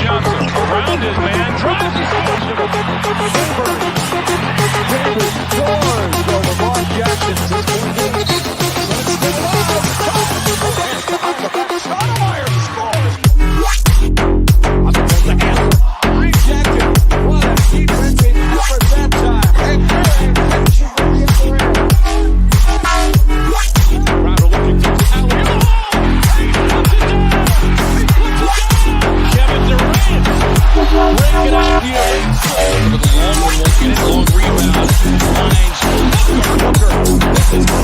Johnson around his man, drives his scores over Mark Jackson. What a defensive effort that time. Crowder looking for the alley. Kevin Durant breaking out here. For the long one, looking at long rebound. Finds Booker. This is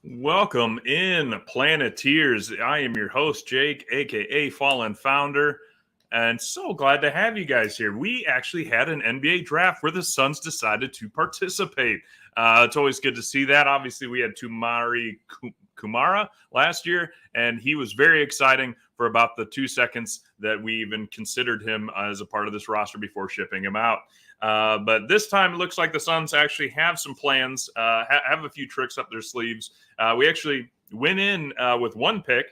Welcome in, Planeteers. I am your host, Jake, aka Fallen Founder, and so glad to have you guys here. We actually had an NBA draft where the Suns decided to participate. It's always good to see that. Obviously, we had Tumari Kumara last year, and he was very exciting for about the 2 seconds that we even considered him as a part of this roster before shipping him out. But this time it looks like the Suns actually have some plans, have a few tricks up their sleeves. We actually went in with one pick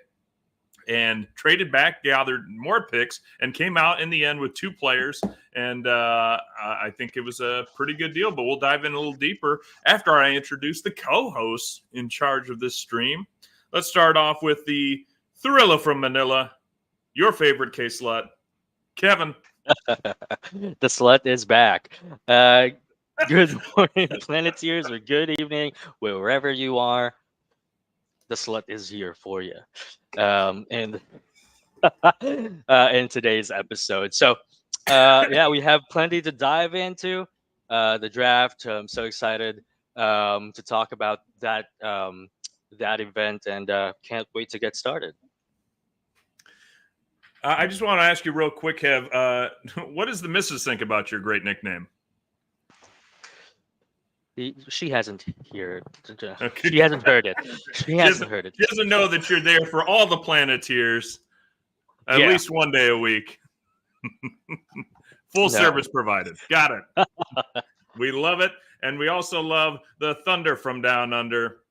and traded back, gathered more picks, and came out in the end with two players. And I think it was a pretty good deal, but we'll dive in a little deeper after I introduce the co-hosts in charge of this stream. Let's start off with the Thriller from Manila, your favorite K-Slut, Kevin. The slut is back. Good morning, Planeteers, or good evening, wherever you are. The slut is here for you. In today's episode. So, yeah, we have plenty to dive into. The draft. I'm so excited to talk about that event, and can't wait to get started. I just want to ask you real quick, Kev, what does the missus think about your great nickname? She hasn't heard. Okay. She hasn't heard it. She hasn't heard it. She doesn't know that you're there for all the Planeteers, at least one day a week. Full service provided. Got it. We love it, and we also love the Thunder from Down Under.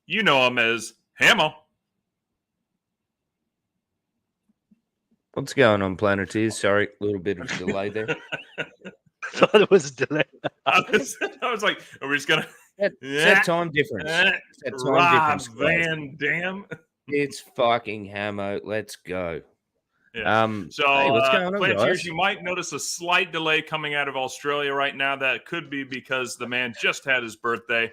You know him as Hamo. What's going on, Planeteers? Sorry, a little bit of delay there. Thought it was delayed. I was like, are we just gonna set time difference? Rob Van Dam. It's fucking Hamo. Let's go. Yeah. Hey, what's going on, guys? You might notice a slight delay coming out of Australia right now. That could be because the man just had his birthday.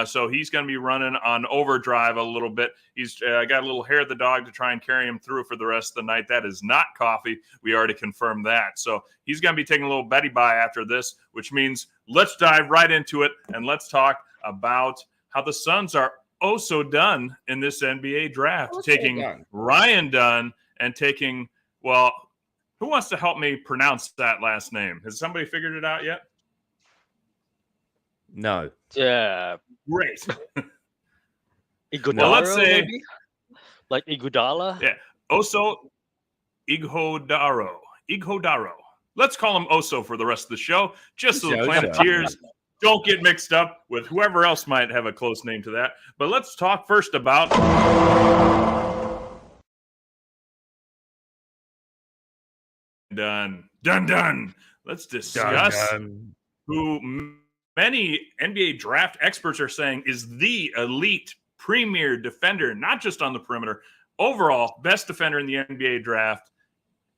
So he's going to be running on overdrive a little bit. He's got a little hair of the dog to try and carry him through for the rest of the night. That is not coffee. We already confirmed that. So he's going to be taking a little Betty bye after this, which means let's dive right into it and let's talk about how the Suns are so done in this NBA draft, taking Ryan Dunn and taking, well, who wants to help me pronounce that last name? Has somebody figured it out yet? No. Yeah. Great. Iguodala, well, let's say maybe? Like Iguodala? Yeah. Iguodaro. Let's call him Oso for the rest of the show, just so the Planeteers don't get mixed up with whoever else might have a close name to that. But let's talk first about Dunn. Let's discuss who many NBA draft experts are saying is the elite premier defender, not just on the perimeter, overall best defender in the NBA draft.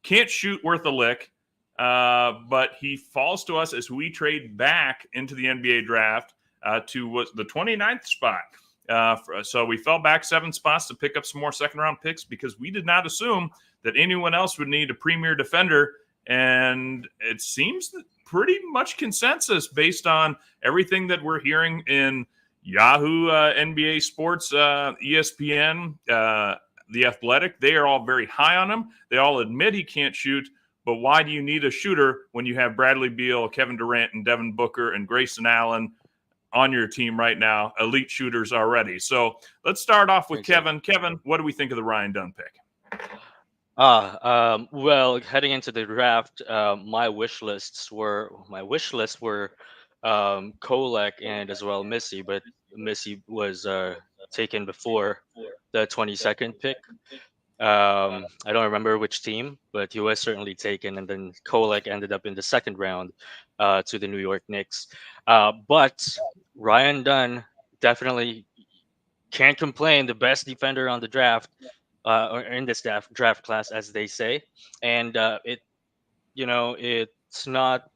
Can't shoot worth a lick, but he falls to us as we trade back into the NBA draft to the 29th spot. So we fell back 7 spots to pick up some more second-round picks because we did not assume that anyone else would need a premier defender, and it seems that pretty much consensus based on everything that we're hearing in Yahoo, NBA Sports, ESPN, The Athletic. They are all very high on him. They all admit he can't shoot, but why do you need a shooter when you have Bradley Beal, Kevin Durant, and Devin Booker, and Grayson Allen on your team right now, elite shooters already. So let's start off with Exactly. Kevin. Kevin, what do we think of the Ryan Dunn pick? Well, heading into the draft, my wish list were Kolek and as well Missy, but Missy was taken before the 22nd pick. I don't remember which team, but he was certainly taken, and then Kolek ended up in the second round to the New York Knicks. But Ryan Dunn definitely can't complain. The best defender on the draft, or in this draft class, as they say, and it's not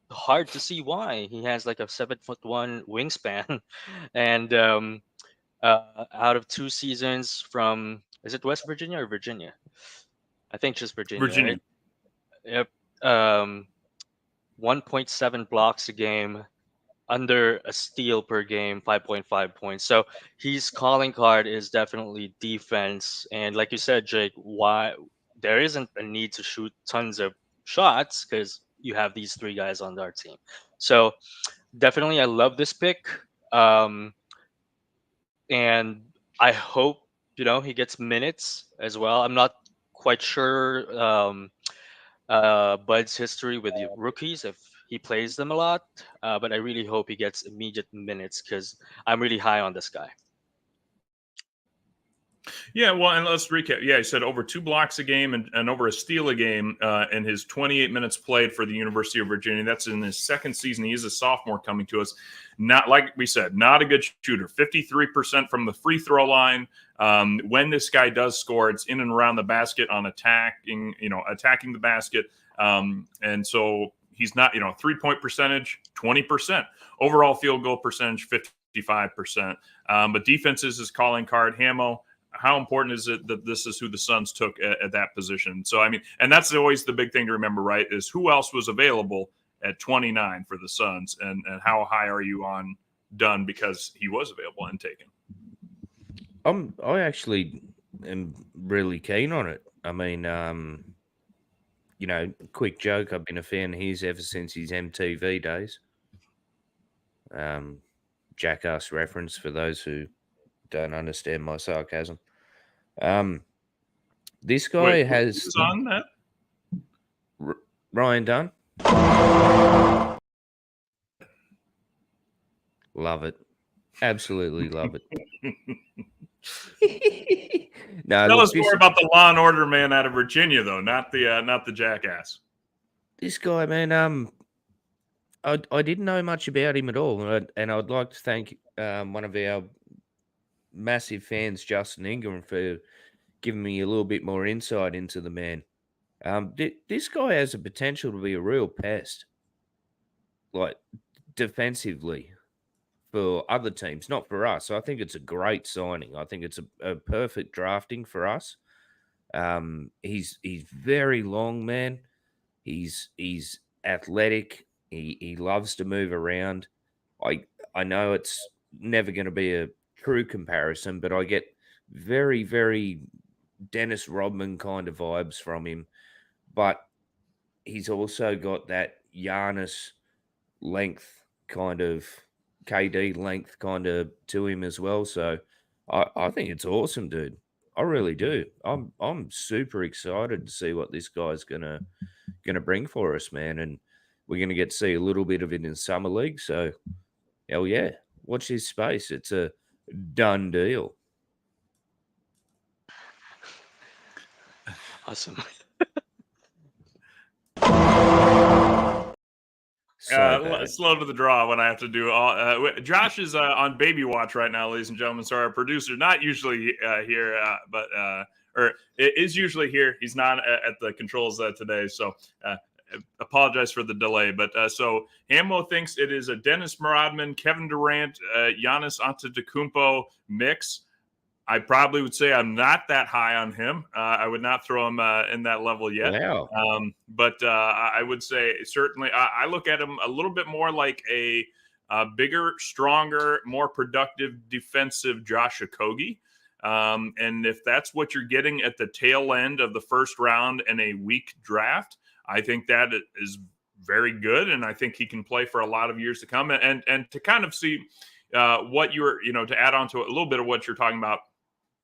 hard to see why. He has like a 7'1" wingspan, and out of 2 seasons from, is it West Virginia or Virginia? I think just Virginia, Virginia. right? Yep. Um, 1.7 blocks a game, under a steal per game, 5.5 points. So his calling card is definitely defense. And like you said, Jake, why there isn't a need to shoot tons of shots because you have these three guys on our team. So definitely, I love this pick. Um, and I hope he gets minutes as well. I'm not quite sure Bud's history with the rookies if he plays them a lot, but I really hope he gets immediate minutes because I'm really high on this guy. Yeah, well, and let's recap. Yeah, he said over 2 blocks a game and over a steal a game in his 28 minutes played for the University of Virginia. That's in his second season. He is a sophomore coming to us. Not, like we said, not a good shooter. 53% from the free throw line. When this guy does score, it's in and around the basket on attacking the basket. And so he's not, 3-point percentage, 20%. Overall field goal percentage, 55%. But defense is his calling card. Hamo, how important is it that this is who the Suns took at that position? So, I mean, and that's always the big thing to remember, right, is who else was available at 29 for the Suns, and how high are you on Dunn because he was available and taken? I actually am really keen on it. I mean, quick joke. I've been a fan of his ever since his MTV days. Jackass reference for those who don't understand my sarcasm. This guy has who's on that? Ryan Dunn. Love it. Absolutely love it. No, Tell look, us more about the Law and Order man out of Virginia, though, not the jackass. This guy, man. I didn't know much about him at all, and I'd like to thank one of our massive fans, Justin Ingram, for giving me a little bit more insight into the man. This guy has the potential to be a real pest, like defensively, for other teams, not for us. So I think it's a great signing. I think it's a perfect drafting for us. He's very long, man. He's athletic. He loves to move around. I know it's never going to be a true comparison, but I get very, very Dennis Rodman kind of vibes from him. But he's also got that Giannis length kind of KD length kind of to him as well. So I think it's awesome, dude. I really do. I'm super excited to see what this guy's gonna bring for us, man. And we're gonna get to see a little bit of it in summer league. So hell yeah, watch his space. It's a done deal. Awesome. Slow to the draw when I have to do all. Josh is on baby watch right now, ladies and gentlemen. So our producer, not usually here, but or is usually here. He's not at the controls today, so apologize for the delay. But so Hamo thinks it is a Dennis Rodman, Kevin Durant, Giannis Antetokounmpo mix. I probably would say I'm not that high on him. I would not throw him in that level yet. Wow. But I would say certainly I look at him a little bit more like a bigger, stronger, more productive defensive Josh Okogie. And if that's what you're getting at the tail end of the first round in a weak draft, I think that is very good, and I think he can play for a lot of years to come. And to kind of see what you're, to add on to a little bit of what you're talking about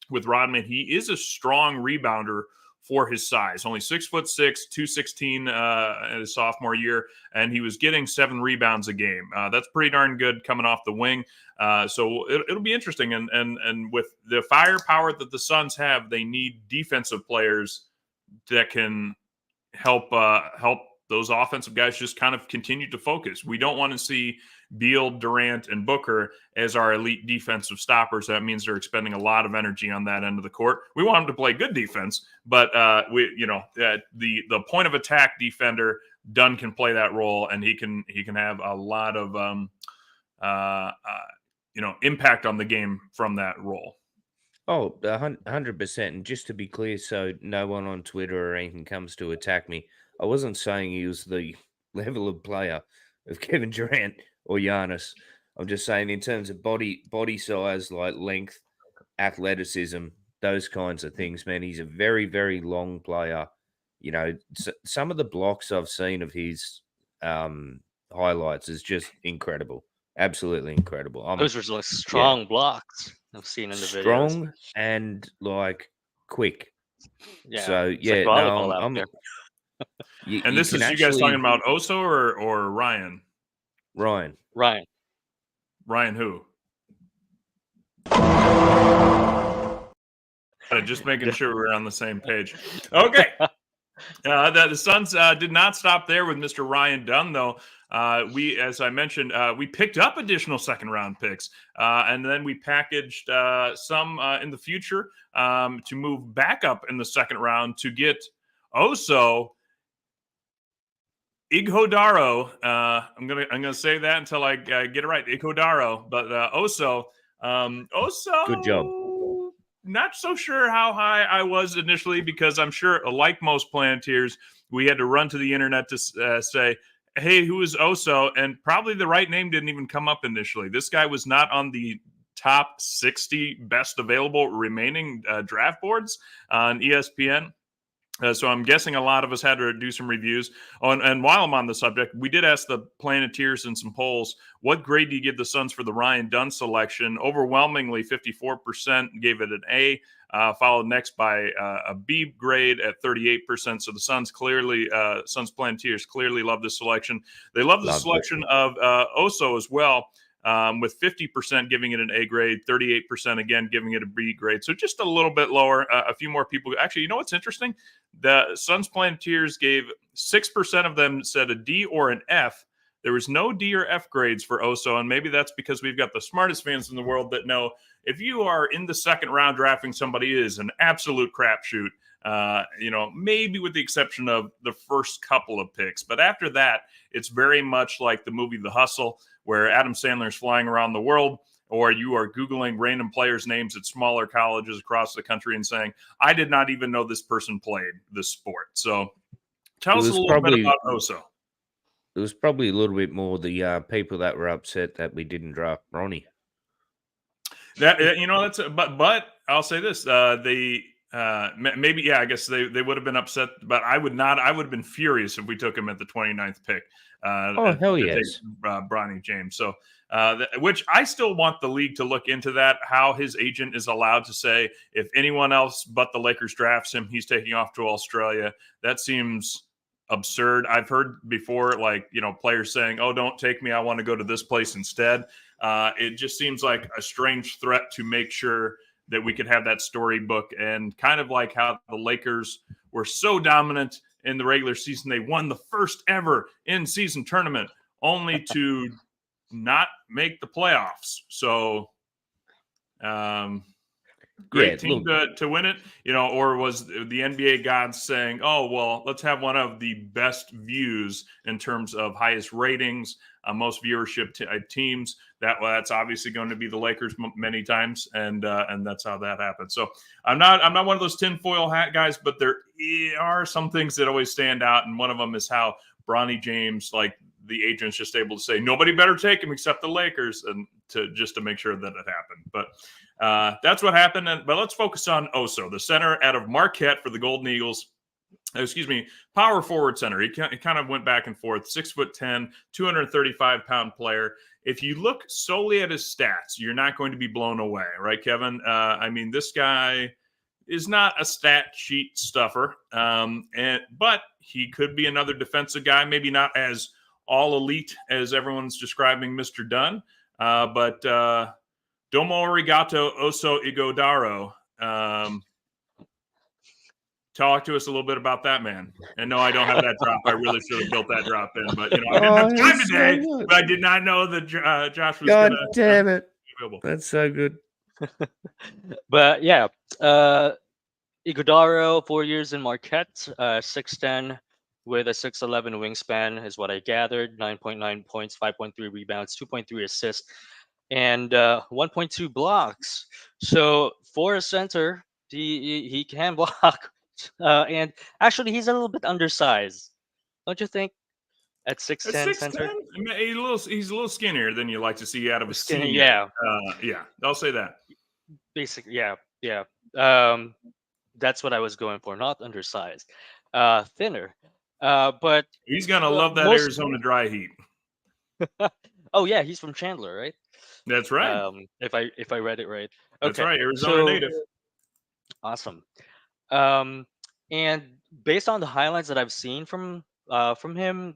with Rodman, he is a strong rebounder for his size. Only 6'6", 216 in his sophomore year, and he was getting 7 rebounds a game. That's pretty darn good coming off the wing. So it'll be interesting. And with the firepower that the Suns have, they need defensive players that can help those offensive guys just kind of continue to focus. We don't want to see Beal, Durant, and Booker as our elite defensive stoppers. That means they're expending a lot of energy on that end of the court. We want them to play good defense, but the point of attack defender, Dunn can play that role, and he can have a lot of impact on the game from that role. Oh, 100%. And just to be clear, so no one on Twitter or anything comes to attack me, I wasn't saying he was the level of player of Kevin Durant or Giannis. I'm just saying in terms of body size, like length, athleticism, those kinds of things, man, he's a very, very long player. Some of the blocks I've seen of his highlights is just incredible. Absolutely incredible. Those were like strong blocks I've seen in the videos. Strong and like quick. Yeah. So Like volleyball out there. And this is you guys talking about Oso or Ryan? Ryan who? Just making sure we're on the same page. Okay. The Suns did not stop there with Mr. Ryan Dunn, though. As I mentioned, we picked up additional second-round picks, and then we packaged some in the future to move back up in the second round to get Oso Ighodaro. I'm gonna say that until I get it right. Ighodaro, but Oso. Good job. Not so sure how high I was initially, because I'm sure, like most Planeteers, we had to run to the internet to say, hey, who is Oso? And probably the right name didn't even come up initially. This guy was not on the top 60 best available remaining draft boards on ESPN. So I'm guessing a lot of us had to do some reviews. And while I'm on the subject, we did ask the Planeteers in some polls, what grade do you give the Suns for the Ryan Dunn selection? Overwhelmingly, 54% gave it an A, followed next by a B grade at 38%. So the Suns Planeteers clearly love this selection. They love the selection of Oso as well. With 50% giving it an A grade, 38% again giving it a B grade. So just a little bit lower. A few more people. Actually, you know what's interesting? The Suns Planeteers gave 6% of them said a D or an F. There was no D or F grades for Oso, and maybe that's because we've got the smartest fans in the world that know if you are in the second round drafting somebody, it is an absolute crapshoot. Maybe with the exception of the first couple of picks. But after that, it's very much like the movie The Hustle, where Adam Sandler is flying around the world, or you are Googling random players' names at smaller colleges across the country and saying, I did not even know this person played this sport. So tell us a little bit about Oso. It was probably a little bit more the people that were upset that we didn't draft Bronny. But I'll say this, maybe, I guess they would have been upset, but I would not. I would have been furious if we took him at the 29th pick. Hell yes. Bronny James. So, which I still want the league to look into that, how his agent is allowed to say, if anyone else but the Lakers drafts him, he's taking off to Australia. That seems absurd. I've heard before, players saying, oh, don't take me, I want to go to this place instead. It just seems like a strange threat to make sure that we could have that storybook, and kind of like how the Lakers were so dominant in the regular season. They won the first ever in-season tournament only to not make the playoffs. So great team to win it, or was the NBA gods saying, oh, well, let's have one of the best views in terms of highest ratings, most viewership teams. That's obviously going to be the Lakers many times, and that's how that happened. So I'm not one of those tinfoil hat guys, but there are some things that always stand out, and one of them is how Bronny James, the agent's just able to say nobody better take him except the Lakers, and to make sure that it happened. But that's what happened. But let's focus on Oso, the center out of Marquette for the Golden Eagles. power forward center. He kind of went back and forth. 6'10", 235-pound player. If you look solely at his stats, you're not going to be blown away, right, Kevin? I mean, this guy is not a stat sheet stuffer, but he could be another defensive guy. Maybe not as all elite as everyone's describing Mr. Dunn, but Domo Arigato Oso Igodaro. Talk to us a little bit about that man. And no, I don't have that drop. I really should have built that drop in, but I didn't have time today. But I did not know that Josh was going to. God damn it! That's so good. But yeah, Igodaro, 4 years in Marquette, 6'10", with a 6'11" wingspan is what I gathered. 9.9 points, 5.3 rebounds, 2.3 assists, and 1.2 blocks. So for a center, he can block. And actually, he's a little bit undersized, don't you think? At 6'10", center, he's a little skinnier than you like to see out of a skinny. senior. Yeah, I'll say that. Basically, yeah. That's what I was going for. Not undersized, thinner. But he's gonna love that Arizona dry heat. Oh yeah, he's from Chandler, right? That's right. If I read it right. That's right, Arizona native. Awesome. And based on the highlights that I've seen from him,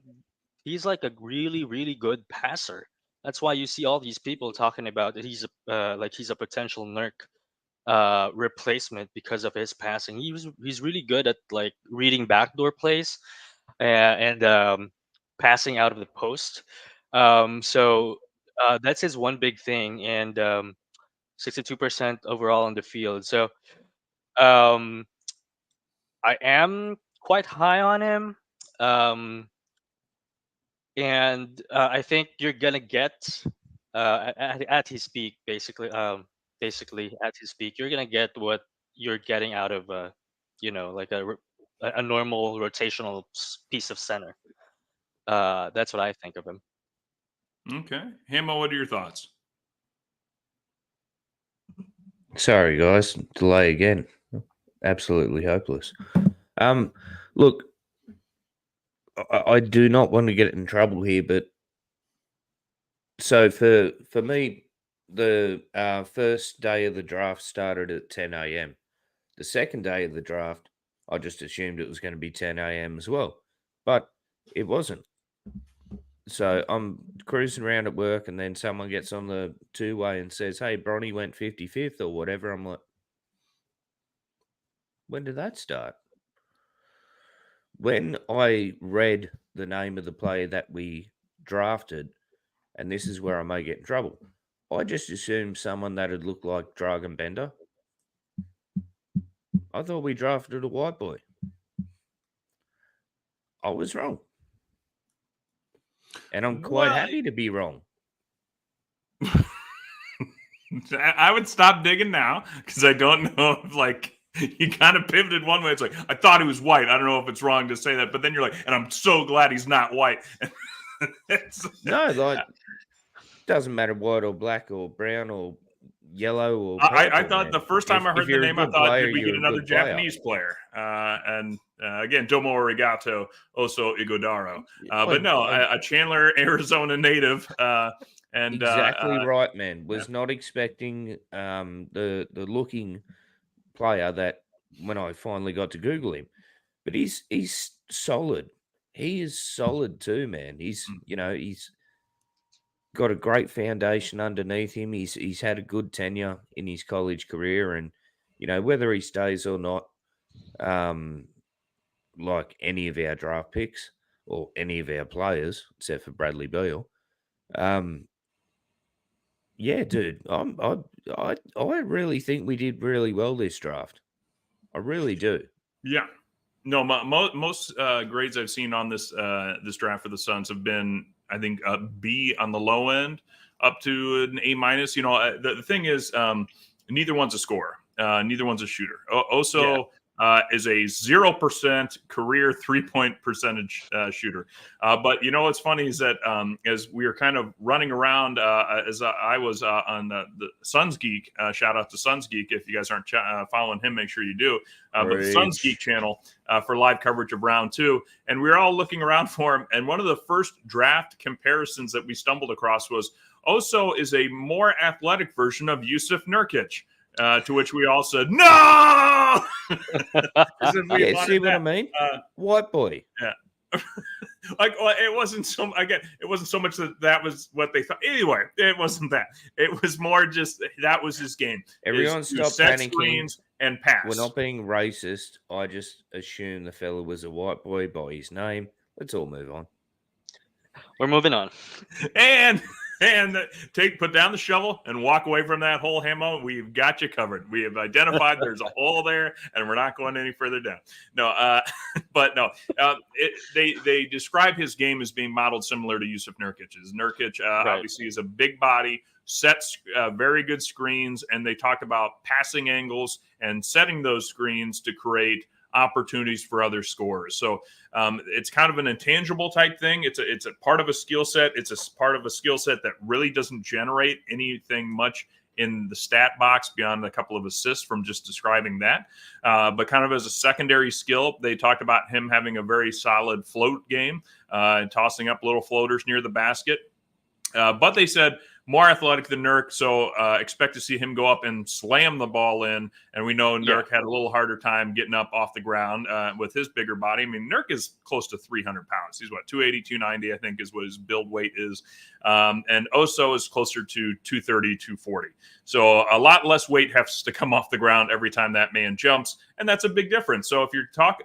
he's like a really, really good passer. That's why you see all these people talking about that he's a potential Nurk replacement because of his passing. He's really good at like reading backdoor plays and passing out of the post. So that's his one big thing, and 62% overall on the field. So I am quite high on him, and I think you're gonna get at his peak, basically. Basically, at his peak, you're gonna get what you're getting out of like a normal rotational piece of center. That's what I think of him. Okay, Hamo, what are your thoughts? Sorry, guys, delay again. Absolutely hopeless. Look, I do not want to get in trouble here, but so for me, the first day of the draft started at 10 a.m. The second day of the draft, I just assumed it was going to be 10 a.m. as well, but it wasn't. So I'm cruising around at work, and then someone gets on the two-way and says, "Hey, Bronny went 55th or whatever." I'm like, when did that start? When I read the name of the player that we drafted, and this is where I may get in trouble, I just assumed someone that had looked like Dragon Bender. I thought we drafted a white boy. I was wrong. And I'm quite happy to be wrong. I would stop digging now because I don't know if you kind of pivoted one way. It's like, I thought he was white. I don't know if it's wrong to say that, but then you're like, and I'm so glad he's not white. No, doesn't matter white or black or brown or yellow or I thought the first time I heard the name, I thought, did we get another Japanese player? And again, Domo Arigato Oso Igodaro. But no, a Chandler, Arizona native. And exactly right, man. Was not expecting the looking player that when I finally got to Google him. But he's solid. He is solid too, man. He's got a great foundation underneath him. He's had a good tenure in his college career, and whether he stays or not, like any of our draft picks or any of our players, except for Bradley Beal, yeah, dude, I really think we did really well this draft. I really do. Yeah. No, most grades I've seen on this draft for the Suns have been, I think, a B on the low end, up to an A minus. The thing is, neither one's a scorer, neither one's a shooter. Oso is a 0% career 3-point percentage shooter. But you know what's funny is that as we were kind of running around, as I was on the Suns Geek, shout out to Suns Geek. If you guys aren't following him, make sure you do. But the Suns Geek channel for live coverage of round 2. And we were all looking around for him. And one of the first draft comparisons that we stumbled across was Oso is a more athletic version of Yusuf Nurkic. To which we all said, no! See what I mean? White boy. Yeah. It wasn't so much that was what they thought. Anyway, it wasn't that. It was more just that was his game. Everyone stop panicking and pass. We're not being racist. I just assumed the fella was a white boy by his name. Let's all move on. We're moving on. And put down the shovel and walk away from that hole, Hamo. We've got you covered. We have identified there's a hole there, and we're not going any further down. No, but no. They describe his game as being modeled similar to Yusuf Nurkic's. Nurkic obviously is a big body, sets very good screens, and they talk about passing angles and setting those screens to create opportunities for other scorers. So it's kind of an intangible type thing. It's a part of a skill set. It's a part of a skill set that really doesn't generate anything much in the stat box beyond a couple of assists from just describing that. But kind of as a secondary skill, they talked about him having a very solid float game and tossing up little floaters near the basket. But they said more athletic than Nurk, so expect to see him go up and slam the ball in. And we know Nurk had a little harder time getting up off the ground with his bigger body. I mean, Nurk is close to 300 pounds. He's 280, 290, I think is what his build weight is. And Oso is closer to 230, 240. So a lot less weight has to come off the ground every time that man jumps. And that's a big difference. So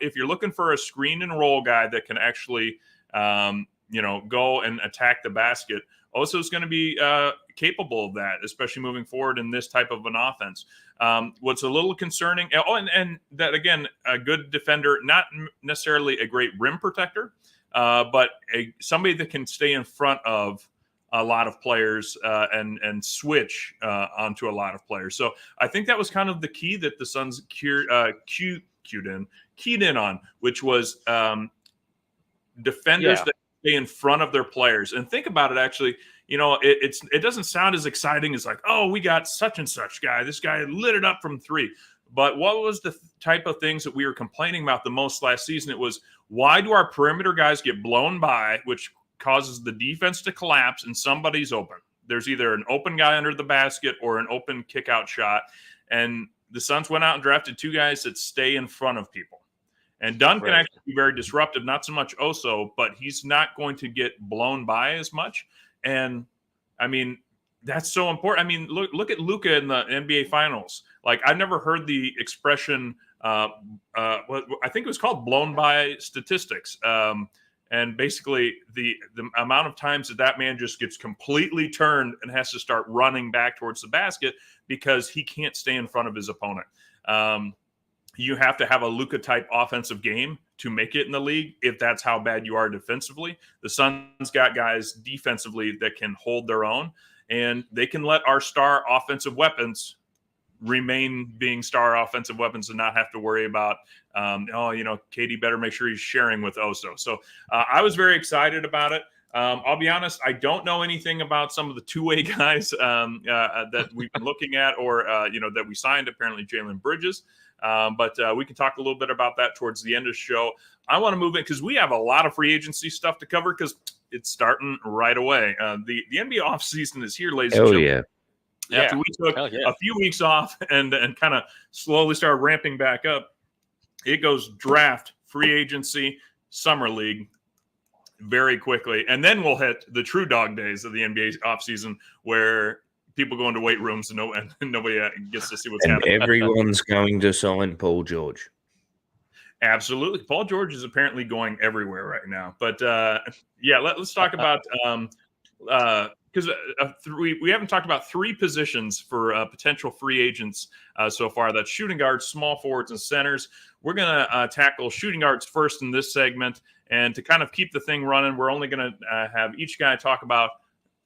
if you're looking for a screen and roll guy that can actually, go and attack the basket, Oso is going to be capable of that, especially moving forward in this type of an offense. What's a little concerning, and that, again, a good defender, not necessarily a great rim protector, but somebody that can stay in front of a lot of players and switch onto a lot of players. So I think that was kind of the key that the Suns keyed in on, which was defenders that stay in front of their players. And think about it, actually, it doesn't sound as exciting as like, oh, we got such and such guy. This guy lit it up from three. But what was the type of things that we were complaining about the most last season? It was, why do our perimeter guys get blown by, which causes the defense to collapse and somebody's open? There's either an open guy under the basket or an open kick out shot. And the Suns went out and drafted two guys that stay in front of people. And Dunn can actually be very disruptive, not so much Oso, but he's not going to get blown by as much. And, I mean, that's so important. I mean, look at Luka in the NBA Finals. Like, I've never heard the expression, I think it was called blown by statistics. And basically, the amount of times that man just gets completely turned and has to start running back towards the basket because he can't stay in front of his opponent. You have to have a Luka-type offensive game to make it in the league if that's how bad you are defensively. The Suns got guys defensively that can hold their own, and they can let our star offensive weapons remain being star offensive weapons and not have to worry about, KD better make sure he's sharing with Oso. So I was very excited about it. I'll be honest, I don't know anything about some of the two-way guys that we've been looking at or, that we signed, apparently Jalen Bridges. But we can talk a little bit about that towards the end of the show. I want to move in because we have a lot of free agency stuff to cover because it's starting right away. The NBA offseason is here, ladies and gentlemen. Yeah. After we took a few weeks off and kind of slowly started ramping back up, it goes draft, free agency, summer league very quickly. And then we'll hit the true dog days of the NBA offseason where people go into weight rooms and nobody gets to see what's happening. Everyone's going to sign Paul George. Absolutely. Paul George is apparently going everywhere right now. But, let's talk about because we haven't talked about three positions for potential free agents so far. That's shooting guards, small forwards, and centers. We're going to tackle shooting guards first in this segment. And to kind of keep the thing running, we're only going to have each guy talk about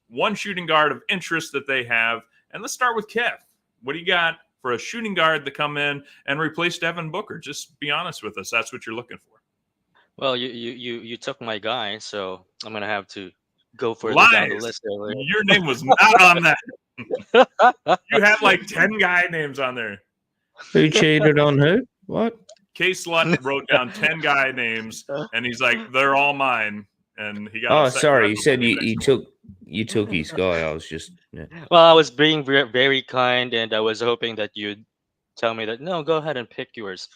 one shooting guard of interest that they have. And let's start with Kev. What do you got for a shooting guard to come in and replace Devin Booker. Just be honest with us. That's what you're looking for. Well, you took my guy, so I'm gonna have to go further down the Lies. list there. Your name was not on that. You had like 10 guy names on there. Who cheated on who? What? K Slut wrote down 10 guy names, and he's like, "They're all mine." And he got. Oh, upset sorry. for You that. said you took his guy. I was just Well, I was being very kind, and I was hoping that you'd tell me that no, go ahead and pick yours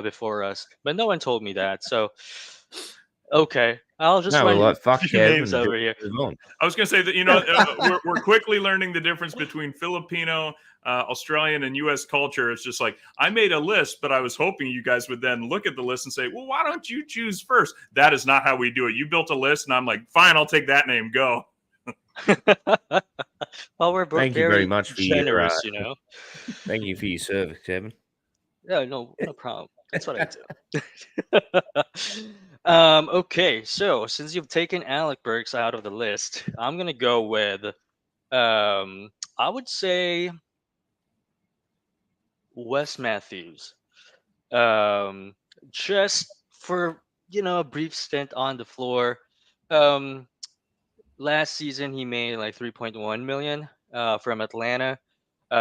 before us. But no one told me that, so okay, I'll just no. run Like fuck a few Kevin. names over here. Move on. I was going to say that we're quickly learning the difference between Filipino, Australian, and U.S. culture. It's just like I made a list, but I was hoping you guys would then look at the list and say, "Well, why don't you choose first?" That is not how we do it. You built a list, and I'm like, "Fine, I'll take that name. Go." Well, we're both Thank you very much for generous, your. Thank you for your service, Kevin. Yeah, no problem. That's what I do. Okay, so since you've taken Alec Burks out of the list, I'm gonna go with I would say Wes Matthews. Um, just for a brief stint on the floor. Um, Last season he made like 3.1 million from Atlanta.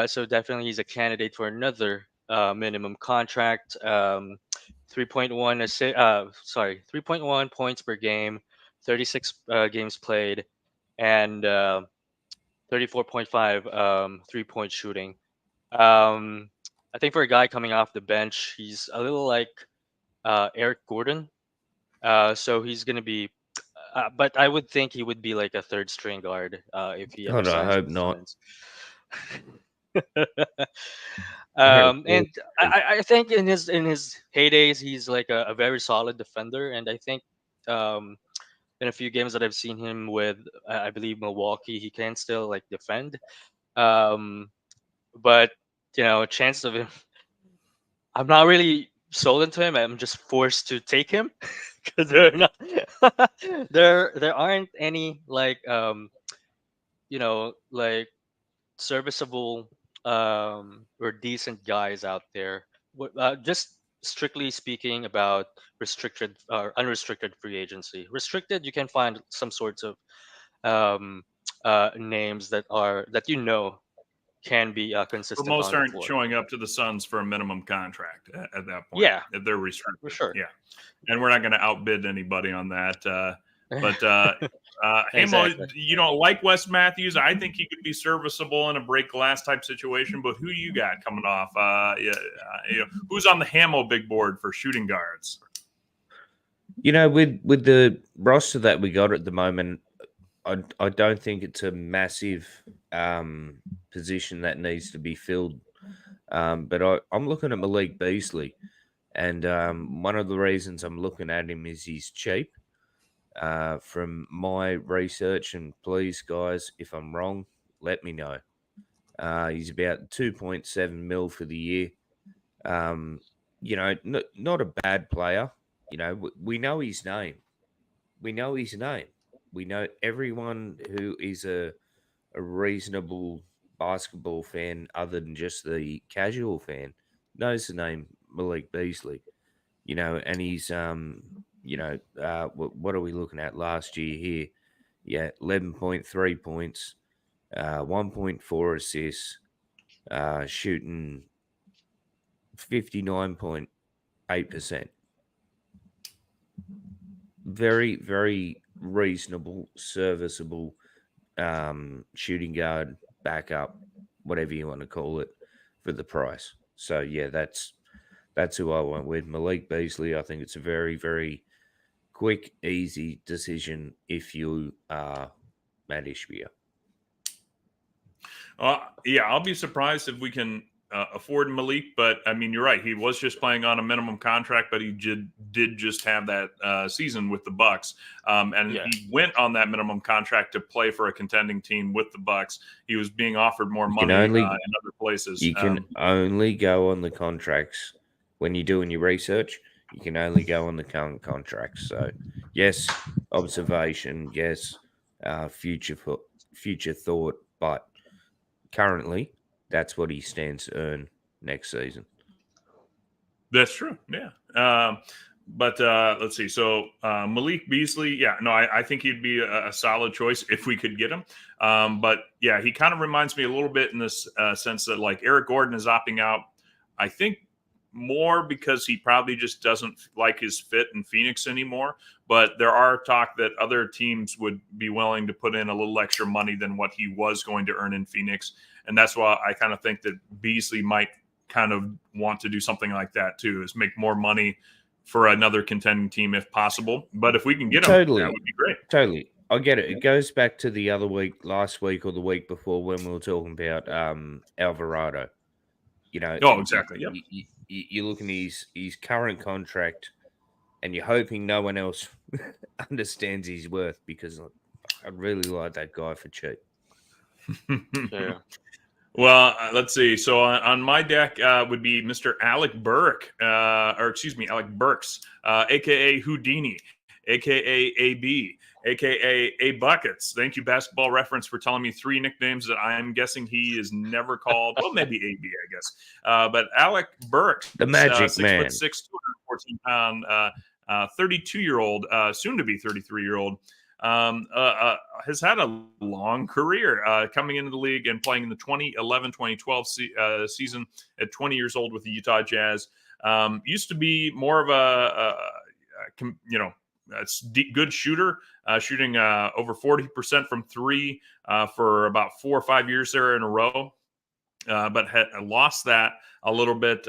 So definitely he's a candidate for another minimum contract. 3.1 points per game, 36 games played, and 34.5 3-point shooting. I think for a guy coming off the bench, he's a little like Eric Gordon. So he's gonna be, but I would think he would be like a third string guard if he ever God, I signs hope with not. Suns. And I think in his heydays, he's like a very solid defender, and I think in a few games that I've seen him with, I believe Milwaukee, he can still like defend. But chance of him, I'm not really sold into him. I'm just forced to take him because they're not there aren't any like like serviceable or decent guys out there. Just strictly speaking about restricted or unrestricted free agency. Restricted, you can find some sorts of um, names that can be But consistent most on the aren't floor. showing up to the Suns for a minimum contract at that point. Yeah, If they're restricted. for sure. Yeah. And we're not going to outbid anybody on that. But Exactly. Hamo, like Wes Matthews, I think he could be serviceable in a break glass type situation. But who you got coming off? Who's on the Hamo big board for shooting guards? With the roster that we got at the moment, I don't think it's a massive position that needs to be filled. But I'm looking at Malik Beasley, and one of the reasons I'm looking at him is he's cheap. From my research, and please, guys, if I'm wrong, let me know. He's about 2.7 mil for the year. Not a bad player. We know his name. We know his name. We know everyone who is a reasonable basketball fan, other than just the casual fan, knows the name Malik Beasley. And he's what are we looking at last year here? Yeah, 11.3 points, 1.4 assists, shooting 59.8%. Very, very reasonable, serviceable shooting guard, backup, whatever you want to call it, for the price. So yeah, that's who I went with. Malik Beasley. I think it's a very, very quick, easy decision if you are Matt Ishbia. Yeah, I'll be surprised if we can afford Malik, but I mean, you're right. He was just playing on a minimum contract, but he did just have that season with the Bucks, he went on that minimum contract to play for a contending team with the Bucks. He was being offered more money in other places. You can only go on the contracts when you're doing your research. You can only go on the current contracts. So, yes, observation, yes, future thought, but currently, that's what he stands to earn next season. That's true. Yeah. But let's see. So Malik Beasley, yeah, no, I think he'd be a solid choice if we could get him. But yeah, he kind of reminds me a little bit in this sense that like Eric Gordon is opting out. I think more because he probably just doesn't like his fit in Phoenix anymore. But there are talk that other teams would be willing to put in a little extra money than what he was going to earn in Phoenix. And that's why I kind of think that Beasley might kind of want to do something like that too, is make more money for another contending team if possible. But if we can get him, Totally. that would be great. Totally. I get it. It goes back to the other week, last week or the week before, when we were talking about Alvarado. You know, Oh, exactly. Yep. you're looking at his current contract, and you're hoping no one else understands his worth, because I'd really like that guy for cheap. Yeah. Well, let's see. So on my deck would be Mr. Alec Burke, Alec Burks, aka Houdini, aka AB, aka A Buckets. Thank you, Basketball Reference, for telling me 3 nicknames that I'm guessing he is never called. Well, maybe AB, I guess. But Alec Burks, The Magic Man. 6'6", 214 pound, 32-year-old, soon to be 33-year-old. Has had a long career coming into the league and playing in the 2011-2012 season at 20 years old with the Utah Jazz. Used to be more of a good shooter, shooting over 40% from 3 for about 4 or 5 years there in a row, but had lost that a little bit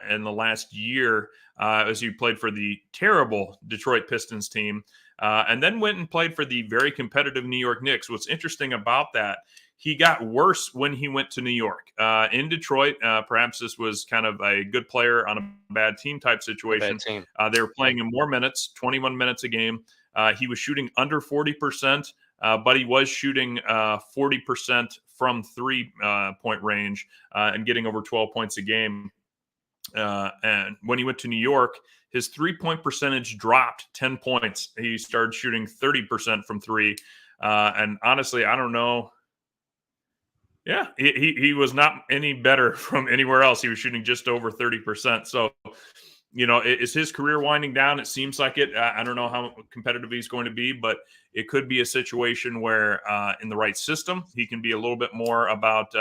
in the last year as he played for the terrible Detroit Pistons team. And then went and played for the very competitive New York Knicks. What's interesting about that, he got worse when he went to New York. In Detroit, perhaps this was kind of a good player on a bad team type situation. They were playing him more minutes, 21 minutes a game. He was shooting under 40%, but he was shooting 40% from 3-point range and getting over 12 points a game. And when he went to New York, his 3-point percentage dropped 10 points. He started shooting 30% from 3. And honestly, I don't know. Yeah, he was not any better from anywhere else. He was shooting just over 30%. So, is his career winding down? It seems like it. I don't know how competitive he's going to be, but it could be a situation where in the right system, he can be a little bit more about,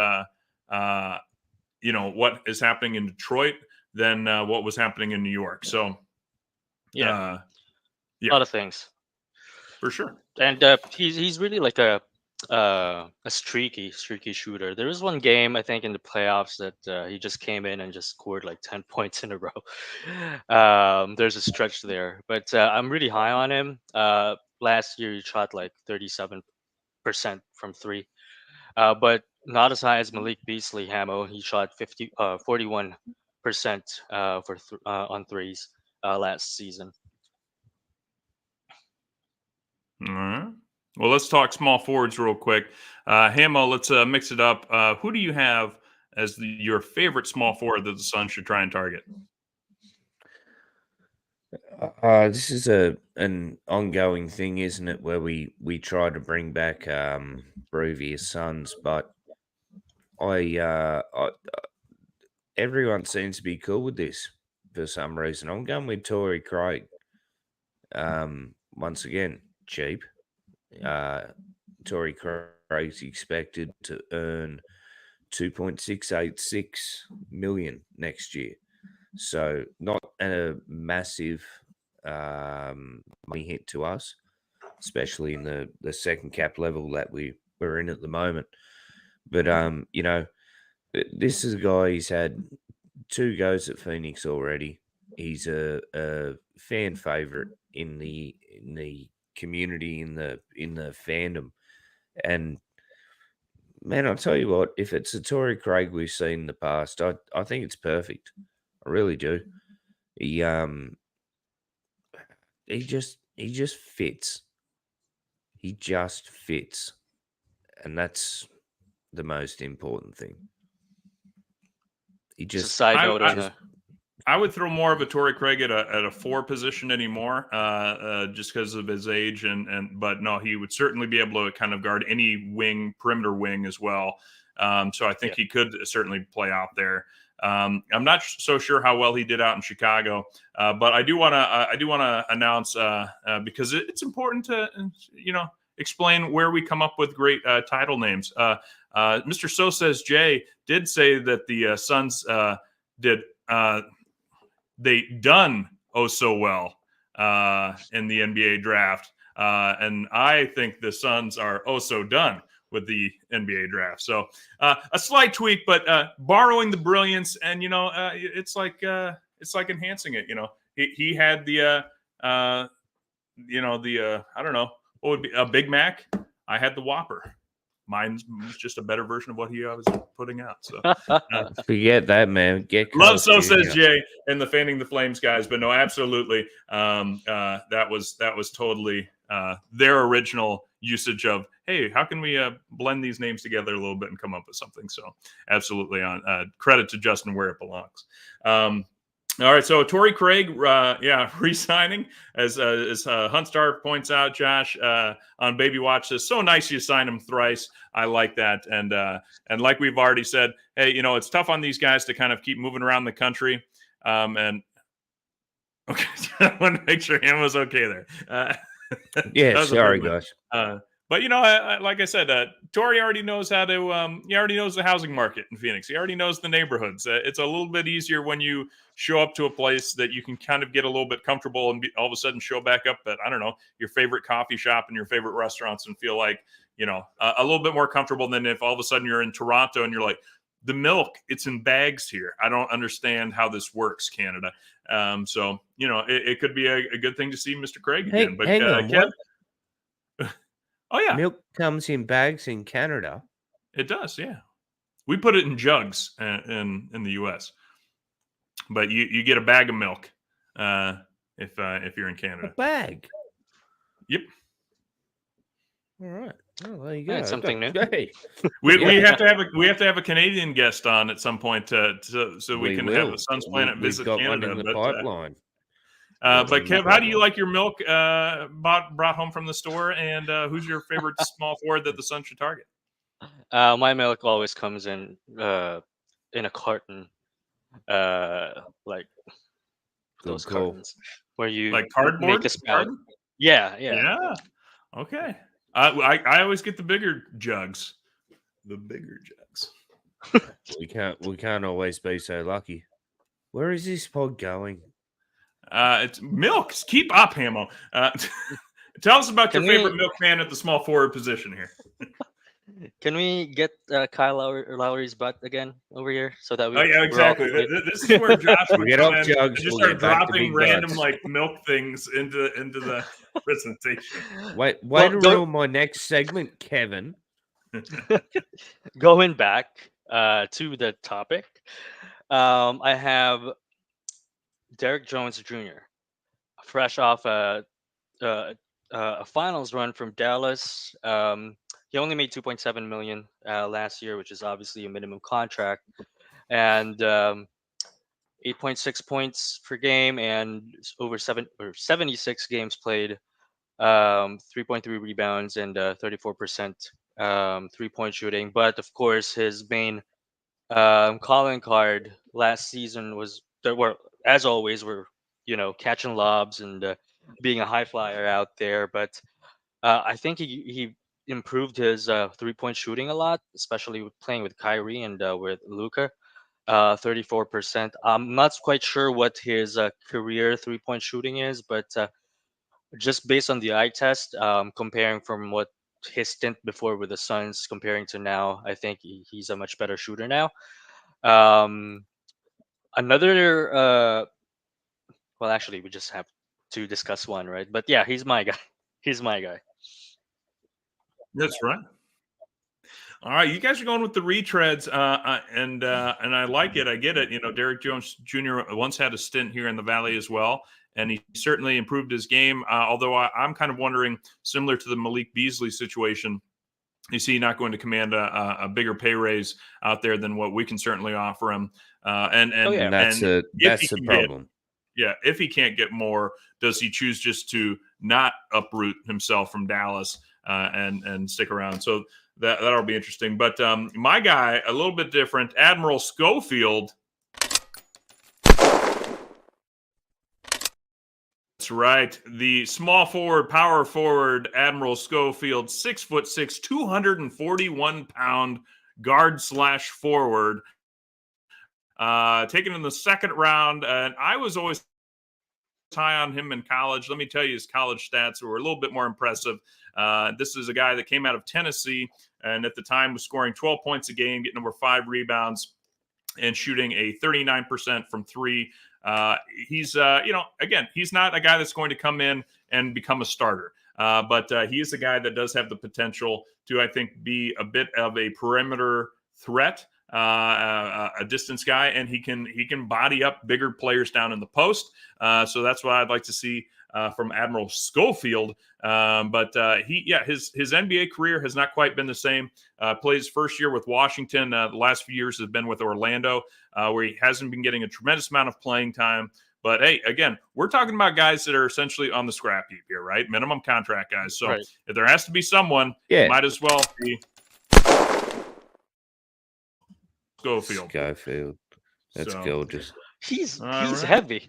what is happening in Detroit than what was happening in New York. So, a lot of things for sure. And he's really like a streaky shooter. There was one game, I think, in the playoffs that he just came in and just scored like 10 points in a row. There's a stretch there, but I'm really high on him. Last year he shot like 37% from 3, but not as high as Malik Beasley. Hamo, he shot 41% on threes last season. All right. Well, let's talk small forwards real quick. Hamo, let's mix it up. Who do you have as your favorite small forward that the Suns should try and target? This is an ongoing thing, isn't it? Where we try to bring back previous Suns, but I everyone seems to be cool with this for some reason. I'm going with Torrey Craig. Once again, cheap. Torrey Craig's expected to earn $2.686 million next year, so not a massive money hit to us, especially in the second cap level that we're in at the moment. But this is a guy. He's had 2 goes at Phoenix already. He's a fan favorite in the community, in the fandom, and man, I'll tell you what, if it's a Torrey Craig we've seen in the past, I think it's perfect. I really do. He just fits. He just fits, and that's the most important thing. He just It's a side note. I would throw more of a Torrey Craig at a 4 position anymore, just because of his age, but no, he would certainly be able to kind of guard any perimeter wing as well. So I think he could certainly play out there. I'm not so sure how well he did out in Chicago, but I do want to announce because it's important to explain where we come up with great title names. Mr. So Says Jay did say that the Suns did they done so well in the NBA draft, and I think the Suns are so done with the NBA draft. So a slight tweak, but borrowing the brilliance, and it's like enhancing it. He had the I don't know what would be a Big Mac. I had the Whopper. Mine's just a better version of what he was putting out. So forget that, man. Get love Carl So Jr. Says Jay and the Fanning the Flames guys, but no, absolutely. That was totally their original usage of, hey, how can we blend these names together a little bit and come up with something? So absolutely on credit to Justin where it belongs. All right, so Torrey Craig, re-signing, as Huntstar points out, Josh, on Baby Watch says, so nice you signed him thrice. I like that. And like we've already said, hey, it's tough on these guys to kind of keep moving around the country. And okay, I want to make sure Ham was okay there. Yeah, sorry, guys. But like I said, Torrey already knows how to. He already knows the housing market in Phoenix. He already knows the neighborhoods. It's a little bit easier when you show up to a place that you can kind of get a little bit comfortable and all of a sudden show back up at, I don't know, your favorite coffee shop and your favorite restaurants and feel like a little bit more comfortable than if all of a sudden you're in Toronto and you're like, the milk, it's in bags here. I don't understand how this works, Canada. So it could be a good thing to see Mr. Craig again. But hang on, Kev, oh yeah, milk comes in bags in Canada. It does. Yeah, we put it in jugs in the U.S., but you get a bag of milk if you're in Canada. A bag. Yep. All right. Well, there you go. That's something new. Hey. We have to have a Canadian guest on at some point so we can have a Suns Planet visit got Canada. One in the pipeline. But Kev, how do you like your milk brought home from the store? And who's your favorite small forward that the Suns should target? My milk always comes in a carton, like those cartons where you like cardboard. Make a spout. Yeah. Okay. I always get the bigger jugs. The bigger jugs. We can't always be so lucky. Where is this pod going? It's milk. Keep up, Hamo. Tell us about your favorite milk man at the small forward position here. Can we get Kyle Lowry's butt again over here so that we? Oh yeah, exactly. This is where Josh would get come off in jugs. And just We'll start dropping random guts. like milk things into the presentation. Wait to ruin my next segment, Kevin. Going back to the topic, I have Derek Jones Jr. fresh off a finals run from Dallas. He only made $2.7 million last year, which is obviously a minimum contract, and 8.6 points per game and over 76 games played, 3.3 rebounds and 34% 3-point shooting. But of course, his main calling card last season was as always, were catching lobs and being a high flyer out there. But I think he improved his 3-point shooting a lot, especially with playing with Kyrie and with Luka. 34%. I'm not quite sure what his career 3-point shooting is, but just based on the eye test, comparing from what his stint before with the Suns comparing to now, I think he's a much better shooter now. Another well, actually, we just have to discuss one, right? But yeah, he's my guy. He's my guy. That's right. All right, you guys are going with the retreads, and I like it. I get it. Derek Jones Jr. once had a stint here in the Valley as well, and he certainly improved his game. Although I'm kind of wondering, similar to the Malik Beasley situation, is he not going to command a bigger pay raise out there than what we can certainly offer him? And that's the problem. If he can't get more, does he choose just to not uproot himself from Dallas and stick around? So that'll be interesting. But my guy, a little bit different, Admiral Schofield. right. The small forward, power forward, Admiral Schofield, 6'6", 241-pound guard/forward. Taken in the second round, and I was always high on him in college. Let me tell you, his college stats were a little bit more impressive. This is a guy that came out of Tennessee, and at the time was scoring 12 points a game, getting over 5 rebounds, and shooting a 39% from three. He's, again, he's not a guy that's going to come in and become a starter. But he is a guy that does have the potential to, I think, be a bit of a perimeter threat, a distance guy, and he can body up bigger players down in the post. So that's what I'd like to see from Admiral Schofield. But his NBA career has not quite been the same. Played his first year with Washington. The last few years have been with Orlando, where he hasn't been getting a tremendous amount of playing time. But hey, again, we're talking about guys that are essentially on the scrap heap here, right? Minimum contract guys. So if there has to be someone, might as well be Schofield. That's gorgeous. He's heavy.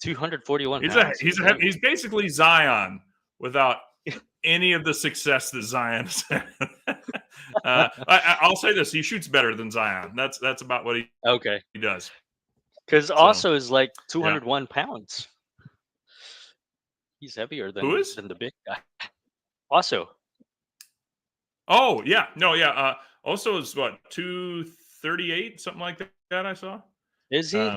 241 pounds. He's basically Zion without any of the success that Zion has had. I'll say this: he shoots better than Zion. That's about what he does. Because also is like 201 pounds. He's heavier than the big guy. Also. Oh yeah, no yeah. Also is what 238, something like that. I saw. Is he?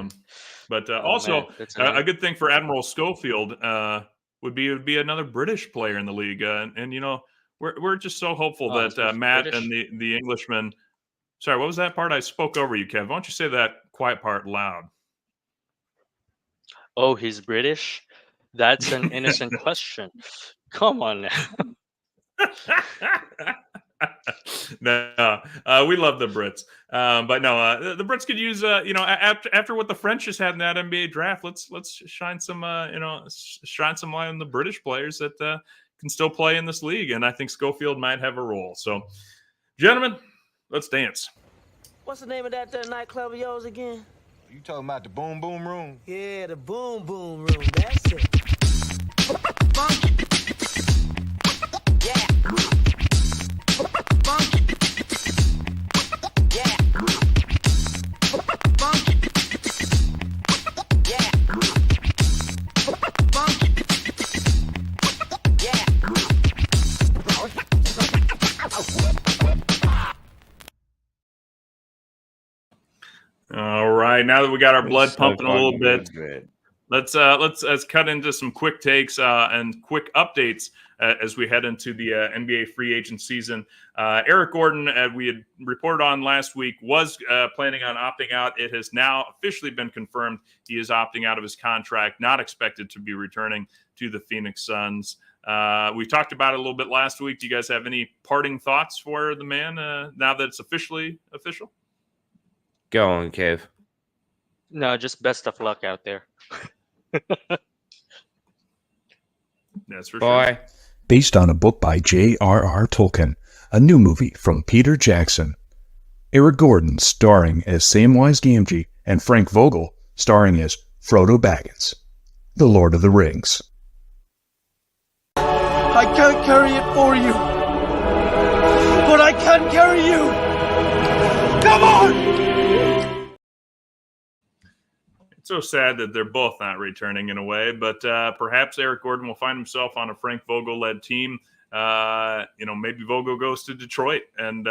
But also a good thing for Admiral Schofield would be another British player in the league, and you know we're just so hopeful that Matt British? And the Englishman. Sorry, what was that part? I spoke over you, Kev. Why don't you say that quiet part loud? Oh, he's British? That's an innocent question. Come on now. No, we love the Brits, but no, the Brits could use after what the French just had in that NBA draft. Let's shine some shine some light on the British players that can still play in this league, and I think Schofield might have a role. So, gentlemen, let's dance. What's the name of that nightclub of yours again? You talking about the Boom Boom Room? Yeah, the Boom Boom Room. That's it. Yeah. All right, now that we got our blood pumping a little bit, let's cut into some quick takes and quick updates as we head into the NBA free agent season. Eric Gordon, as we had reported on last week, was planning on opting out. It has now officially been confirmed he is opting out of his contract, not expected to be returning to the Phoenix Suns. We talked about it a little bit last week. Do you guys have any parting thoughts for the man now that it's officially official? Go on, Kev. No, just best of luck out there. That's for Bye. sure. Based on a book by J.R.R. Tolkien, a new movie from Peter Jackson. Eric Gordon starring as Samwise Gamgee and Frank Vogel starring as Frodo Baggins. The Lord of the Rings. I can't carry it for you, but I can carry you. Come on! It's so sad that they're both not returning in a way, but perhaps Eric Gordon will find himself on a Frank Vogel-led team. Maybe Vogel goes to Detroit and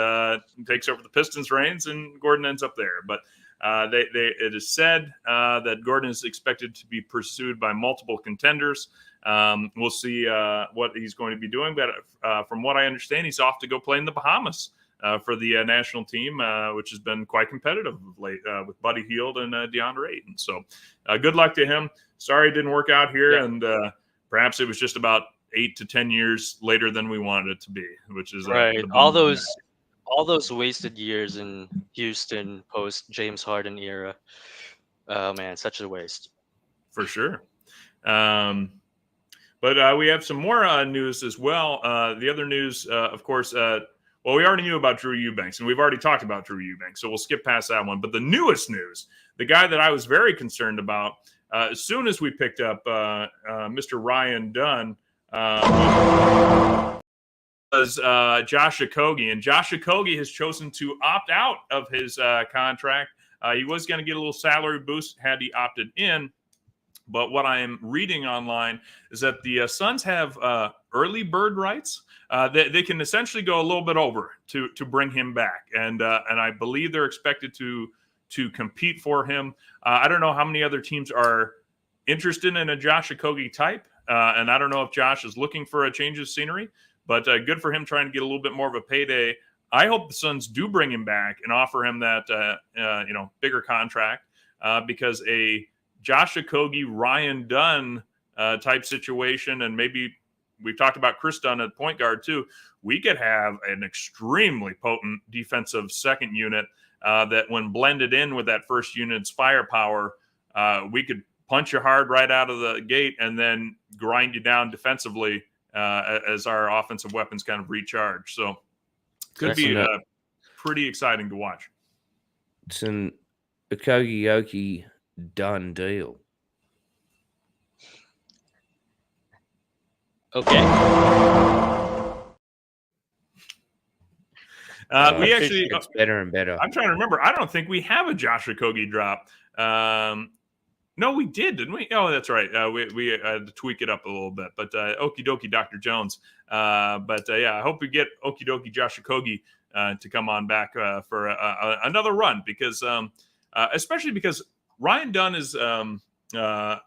takes over the Pistons' reins, and Gordon ends up there. But it is said that Gordon is expected to be pursued by multiple contenders. We'll see what he's going to be doing. But from what I understand, he's off to go play in the Bahamas for the national team, which has been quite competitive of late with Buddy Hield and DeAndre Ayton. So good luck to him. Sorry it didn't work out here, and perhaps it was just about 8 to 10 years later than we wanted it to be, which is right. All those wasted years in Houston post James Harden era. Oh man, such a waste. For sure. But we have some more news as well. The other news, of course, we already knew about Drew Eubanks, and we've already talked about Drew Eubanks, so we'll skip past that one. But the newest news, the guy that I was very concerned about as soon as we picked up Mr. Ryan Dunn, was Josh Okogie, and Josh Okogie has chosen to opt out of his contract. He was going to get a little salary boost had he opted in, but what I am reading online is that the Suns have early bird rights. They can essentially go a little bit over to bring him back, and I believe they're expected to compete for him. I don't know how many other teams are interested in a Josh Okogie type, and I don't know if Josh is looking for a change of scenery. But good for him trying to get a little bit more of a payday. I hope the Suns do bring him back and offer him that bigger contract because a Josh Okogie, Ryan Dunn type situation, and maybe we've talked about Chris Dunn at point guard too. We could have an extremely potent defensive second unit that, when blended in with that first unit's firepower, we could punch you hard right out of the gate and then grind you down defensively. As our offensive weapons kind of recharge. So could be pretty exciting to watch. It's an Okogie done deal. Okay. We actually it's better and better. I'm trying to remember. I don't think we have a Josh Okogie drop. No, we did, didn't we? Oh, that's right. We had to tweak it up a little bit, but okie dokie, Dr. Jones. I hope we get okie dokie Josh Okogie to come on back for another run because, especially because Ryan Dunn is, he's I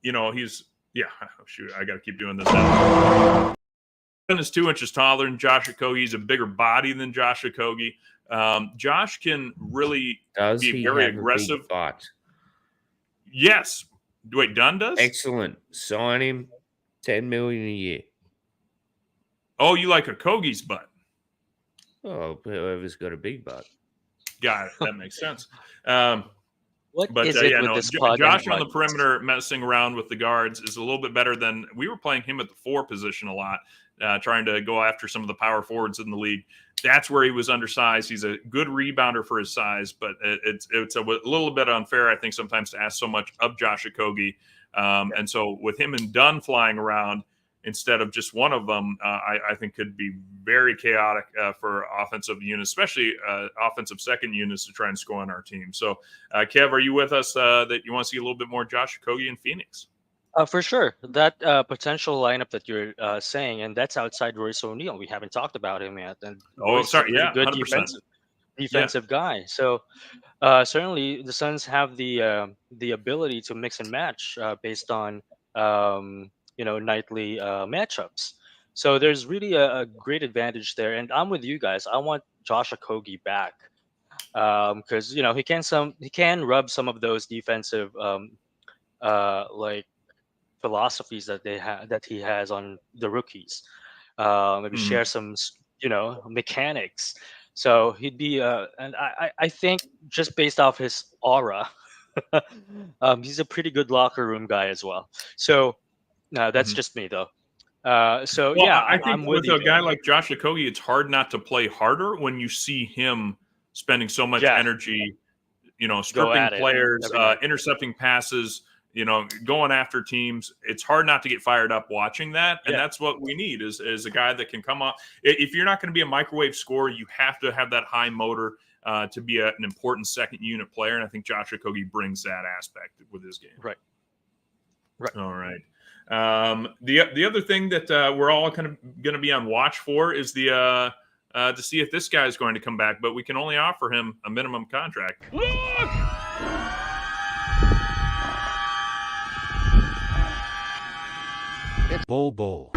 got to keep doing this now. Dunn is 2 inches taller than Josh Okogie. He's a bigger body than Josh Okogie. Josh can really be very aggressive. Yes. Wait, Dunn does? Excellent. Sign him. $10 million a year. Oh, you like Okogie's butt? Oh, whoever's got a big butt. Got it. That makes sense. What is it with this pod? Josh on the perimeter messing around with the guards is a little bit better than we were playing him at the 4 position a lot, trying to go after some of the power forwards in the league. That's where he was undersized. He's a good rebounder for his size, but it's a little bit unfair, I think, sometimes to ask so much of Josh Okogie. And so with him and Dunn flying around instead of just one of them, I think could be very chaotic for offensive units, especially offensive second units to try and score on our team. So, Kev, are you with us that you want to see a little bit more Josh Okogie in Phoenix? For sure. That potential lineup that you're saying, and that's outside Royce O'Neal. We haven't talked about him yet. And Royce is a pretty good 100%. defensive guy. So certainly the Suns have the ability to mix and match based on nightly matchups. So there's really a great advantage there. And I'm with you guys. I want Josh Okogie back because he can rub some of those defensive philosophies that he has on the rookies. Maybe share some mechanics. So he'd be and I think just based off his aura, he's a pretty good locker room guy as well. So that's just me though. I think I'm with a guy like Josh Okogie, it's hard not to play harder when you see him spending so much energy, stripping players, intercepting passes, going after teams. It's hard not to get fired up watching that. And that's what we need is a guy that can come up. If you're not going to be a microwave scorer, you have to have that high motor to be an important second unit player. And I think Josh Okogie brings that aspect with his game. Right. All right. The other thing that we're all kind of going to be on watch for is to see if this guy is going to come back, but we can only offer him a minimum contract. Bull.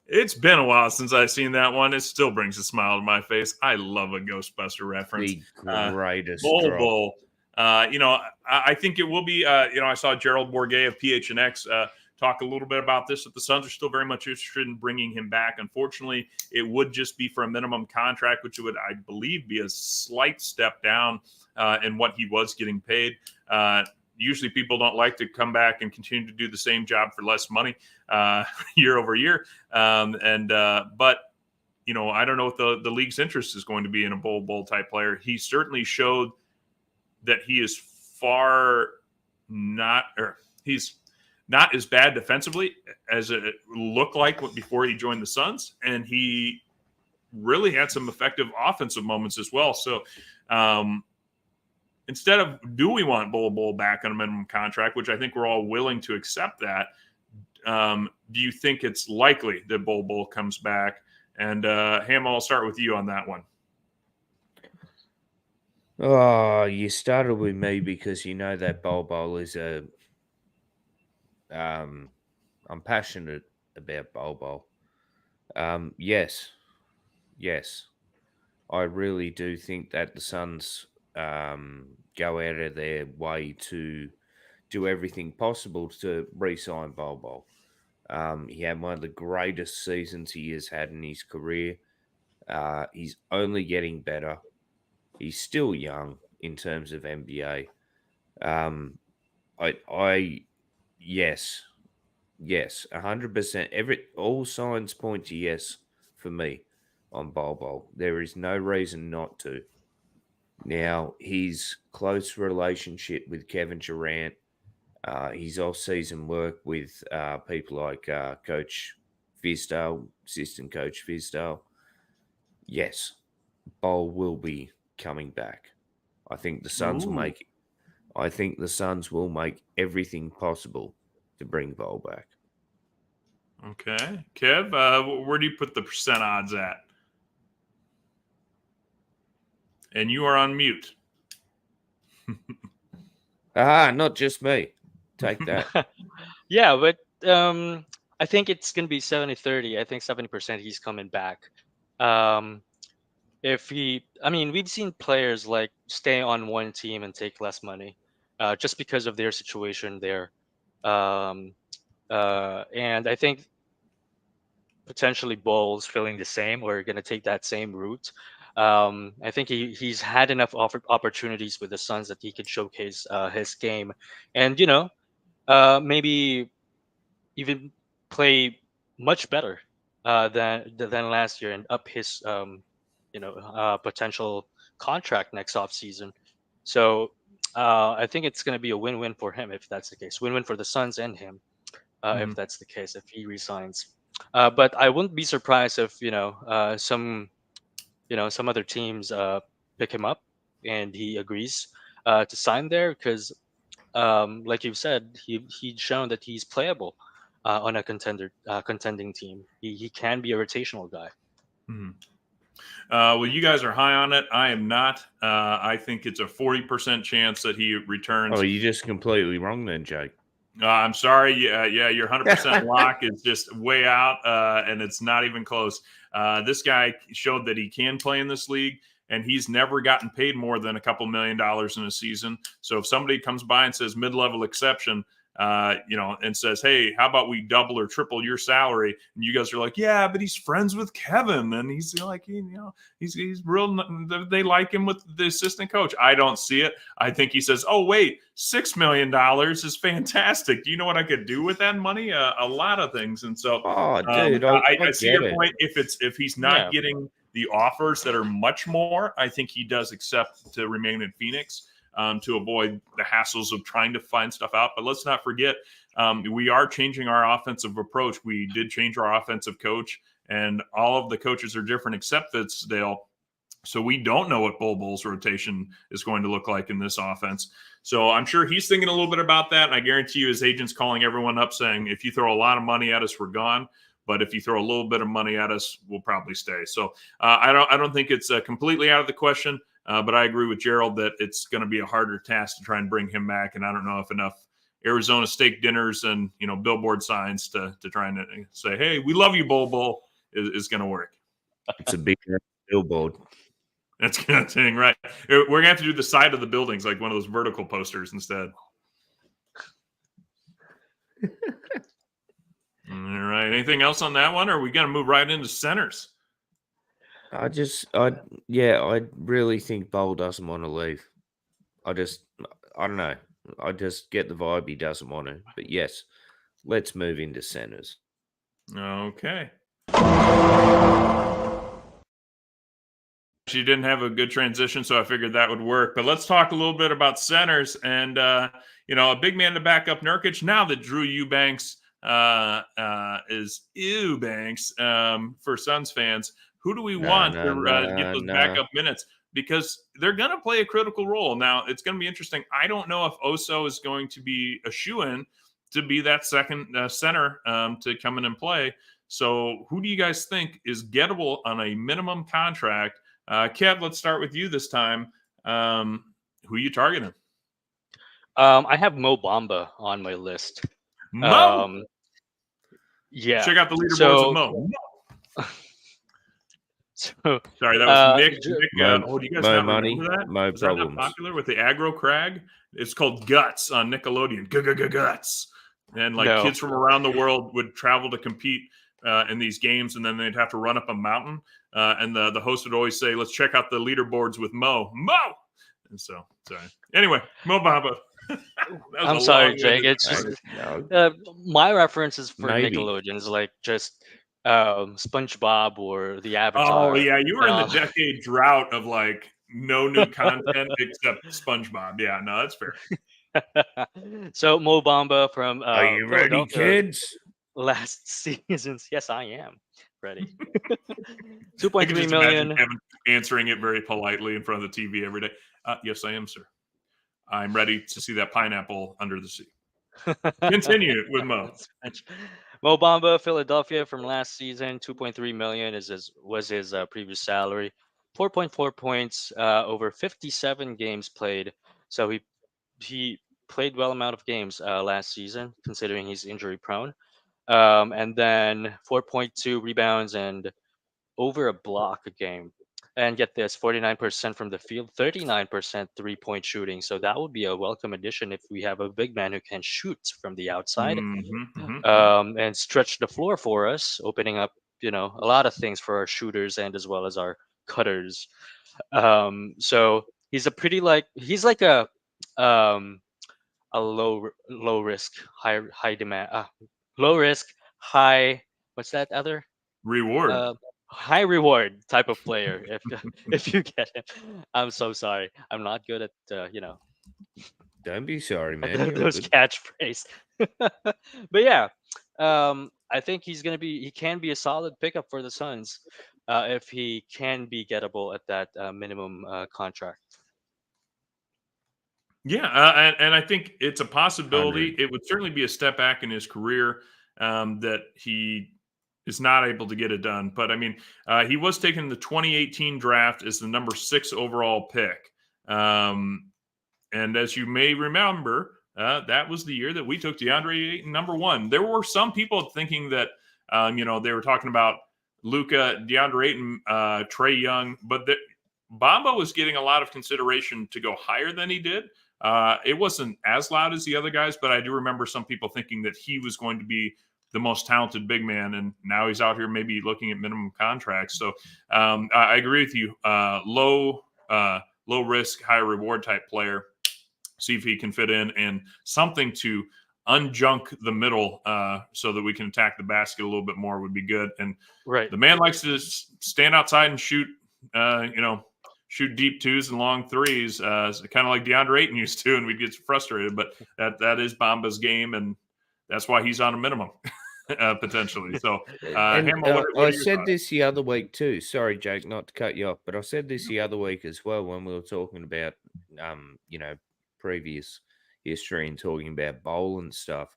It's been a while since I've seen that one. It still brings a smile to my face. I love a Ghostbuster reference. The greatest. Bull. I think it will be. I saw Gerald Bourget of PHNX talk a little bit about this. That the Suns are still very much interested in bringing him back. Unfortunately, it would just be for a minimum contract, which would, I believe, be a slight step down in what he was getting paid. Usually people don't like to come back and continue to do the same job for less money year over year. But I don't know what the league's interest is going to be in a bowl type player. He certainly showed that he is he's not as bad defensively as it looked like before he joined the Suns, and he really had some effective offensive moments as well. So instead of, do we want Bull back on a minimum contract, which I think we're all willing to accept that, do you think it's likely that Bull comes back? And Ham, I'll start with you on that one. Oh, you started with me because you know that Bol is I'm passionate about Bol. Yes, I really do think that the Suns go out of their way to do everything possible to re-sign Bol. He had one of the greatest seasons he has had in his career. He's only getting better. He's still young in terms of NBA. Yes, 100%. All signs point to yes for me on Bol. There is no reason not to. Now, his close relationship with Kevin Durant, his off-season work with people like Coach Fisdale, assistant Coach Fisdale. Yes, Bol will be coming back. I think the Suns will make everything possible to bring Bol back. Okay. Kev, where do you put the percent odds at? And you are on mute. Not just me. Take that. Yeah, but I think it's going to be 70-30. I think 70% he's coming back. We've seen players like stay on one team and take less money just because of their situation there. And I think potentially Bol's feeling the same or going to take that same route. I think he's had enough opportunities with the Suns that he could showcase his game, and maybe even play much better than last year and up his potential contract next off season. So I think it's going to be a win-win for him if that's the case. Win-win for the Suns and him if that's the case, if he resigns. But I wouldn't be surprised if some other teams pick him up and he agrees to sign there because, like you've said, he's shown that he's playable on a contending team. He can be a rotational guy. Mm-hmm. Well, you guys are high on it. I am not. I think it's a 40% chance that he returns. Oh, you're just completely wrong then, Jake. I'm sorry. Yeah, your 100% lock is just way out, and it's not even close. This guy showed that he can play in this league, and he's never gotten paid more than a couple $1 million in a season. So if somebody comes by and says mid-level exception, and says, hey, how about we double or triple your salary? And you guys are like, yeah, but he's friends with Kevin. And he's like, he's real. They like him with the assistant coach. I don't see it. I think he says, oh, wait, $6 million is fantastic. Do you know what I could do with that money? A lot of things. And so, dude, I see your point. If he's not getting the offers that are much more, I think he does accept to remain in Phoenix. To avoid the hassles of trying to find stuff out. But let's not forget, we are changing our offensive approach. We did change our offensive coach, and all of the coaches are different except Fitzdale. So we don't know what Bol's rotation is going to look like in this offense. So I'm sure he's thinking a little bit about that, and I guarantee you his agent's calling everyone up saying, if you throw a lot of money at us, we're gone. But if you throw a little bit of money at us, we'll probably stay. So I don't think it's completely out of the question. But I agree with Gerald that it's going to be a harder task to try and bring him back. And I don't know if enough Arizona steak dinners and, billboard signs to try and say, hey, we love you, Bol is going to work. It's a big billboard. That's kind of thing, right? We're going to have to do the side of the buildings, like one of those vertical posters instead. All right. Anything else on that one? Or are we going to move right into centers? I really think Bol doesn't want to leave. I don't know. I just get the vibe he doesn't want to. But yes, let's move into centers. Okay. you didn't have a good transition, so I figured that would work. But let's talk a little bit about centers and a big man to back up Nurkic. Now that Drew Eubanks is Eubanks for Suns fans, who do we want to get those backup minutes? Because they're going to play a critical role. Now, it's going to be interesting. I don't know if Oso is going to be a shoo-in to be that second center to come in and play. So who do you guys think is gettable on a minimum contract? Kev, let's start with you this time. Who are you targeting? I have Mo Bamba on my list. Mo! Yeah. Check out the leaderboards of Mo. So, sorry, that was Nick. do you guys Mo not money, remember that? Mo Was that not problems. popular with the aggro crag? It's called Guts on Nickelodeon. Guts. And kids from around the world would travel to compete in these games, and then they'd have to run up a mountain. And the host would always say, "Let's check out the leaderboards with Mo." And so, sorry. Anyway, Mo Bamba. I'm sorry, Jake. It's just my references for Maybe. Nickelodeon is like just SpongeBob or the Avatar. Oh yeah, you were in the decade drought of no new content except SpongeBob. Yeah, no, that's fair. So Mo Bamba from Are you ready, Philadelphia kids? last seasons. Yes, I am ready. I can 2.3 just million. imagine Kevin answering it very politely in front of the TV every day. Yes, I am, sir. I'm ready to see that pineapple under the sea. Continue with Mo. Mo Bamba, Philadelphia from last season, 2.3 million was his previous salary. 4.4 points over 57 games played. So he played well amount of games last season, considering he's injury prone. And then 4.2 rebounds and over a block a game. And get this, 49% from the field, 39% 3-point shooting. So that would be a welcome addition if we have a big man who can shoot from the outside and stretch the floor for us, opening up, a lot of things for our shooters and as well as our cutters. So he's he's like a low risk, high demand, low risk, high, what's that other? Reward. High reward type of player if you get him. I'm so sorry. I'm not good at Don't be sorry, man. those catchphrase. But yeah, I think he can be a solid pickup for the Suns if he can be gettable at that minimum contract. Yeah, and I think it's a possibility. 100. It would certainly be a step back in his career that he is not able to get it done. But I mean, he was taken in the 2018 draft as the number 6 overall pick. And as you may remember, that was the year that we took DeAndre Ayton number 1. There were some people thinking that, they were talking about Luka, DeAndre Ayton, Trae Young, but Bamba was getting a lot of consideration to go higher than he did. It wasn't as loud as the other guys, but I do remember some people thinking that he was going to be the most talented big man, and now he's out here maybe looking at minimum contracts. So I agree with you. Low risk, high reward type player. See if he can fit in, and something to unjunk the middle so that we can attack the basket a little bit more would be good. And the man likes to stand outside and shoot, shoot deep twos and long threes, kind of like DeAndre Ayton used to, and we'd get frustrated. But that is Bamba's game, and that's why he's on a minimum. Potentially. So I said this the other week too. Sorry, Jake, not to cut you off, but I said this the other week as well when we were talking about previous history and talking about bowl and stuff.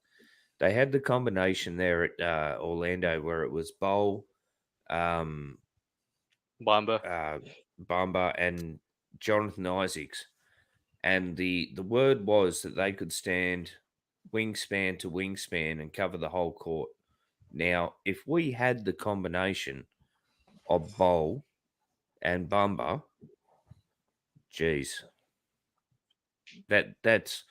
They had the combination there at Orlando where it was Bowl, Bamba, and Jonathan Isaacs, and the word was that they could stand wingspan to wingspan and cover the whole court. Now, if we had the combination of Bowl and Bamba, geez, that's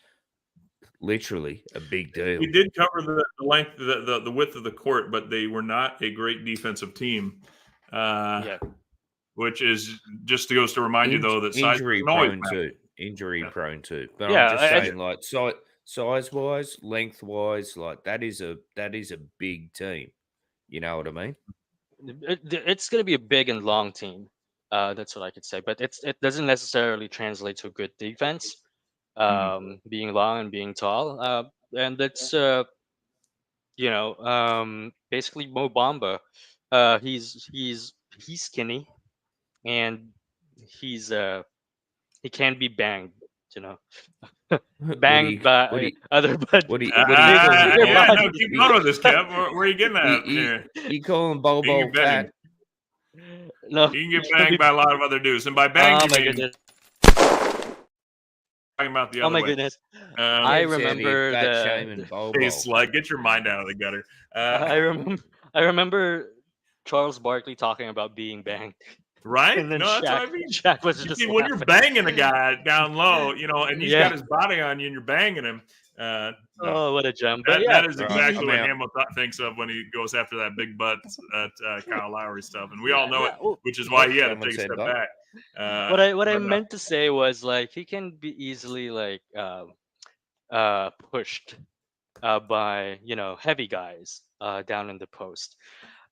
literally a big deal. We did cover the length, the width of the court, but they were not a great defensive team. Which is just goes to remind you though that injury prone too. But I'm just saying, like size wise, length wise, like that is a big team. You know what I mean? It's going to be a big and long team. That's what I could say. But it doesn't necessarily translate to good defense. Being long and being tall, and that's basically Mo Bamba. He's skinny and he can be banged. You know, banged by other what do you call him? bigger Yeah, no, bodies. keep going with this, Kev. Where are you getting at here? You call him You Bobo can get banged. fat? No, You can get banged by a lot of other dudes, and by banged oh you my mean goodness. talking about the Oh other my way. goodness. I Gets out here remember fat the shaming Bobo. Hey, slut, get your mind out of the gutter. I remember I remember Charles Barkley talking about being banged, Right? and then No, that's what I mean. Shaq was You just see, when you're laughing. banging a guy down low, and he's got Yeah. his body on you, and you're banging him. No, Oh, what a gem! But that yeah, is Right, exactly I'm what out. Hamill thinks of when he goes after that big butt at Kyle Lowry stuff, and we all know it, well, which is why he had to Someone take a said step butt. back. what I But meant to say was like he can be easily like pushed by heavy guys down in the post.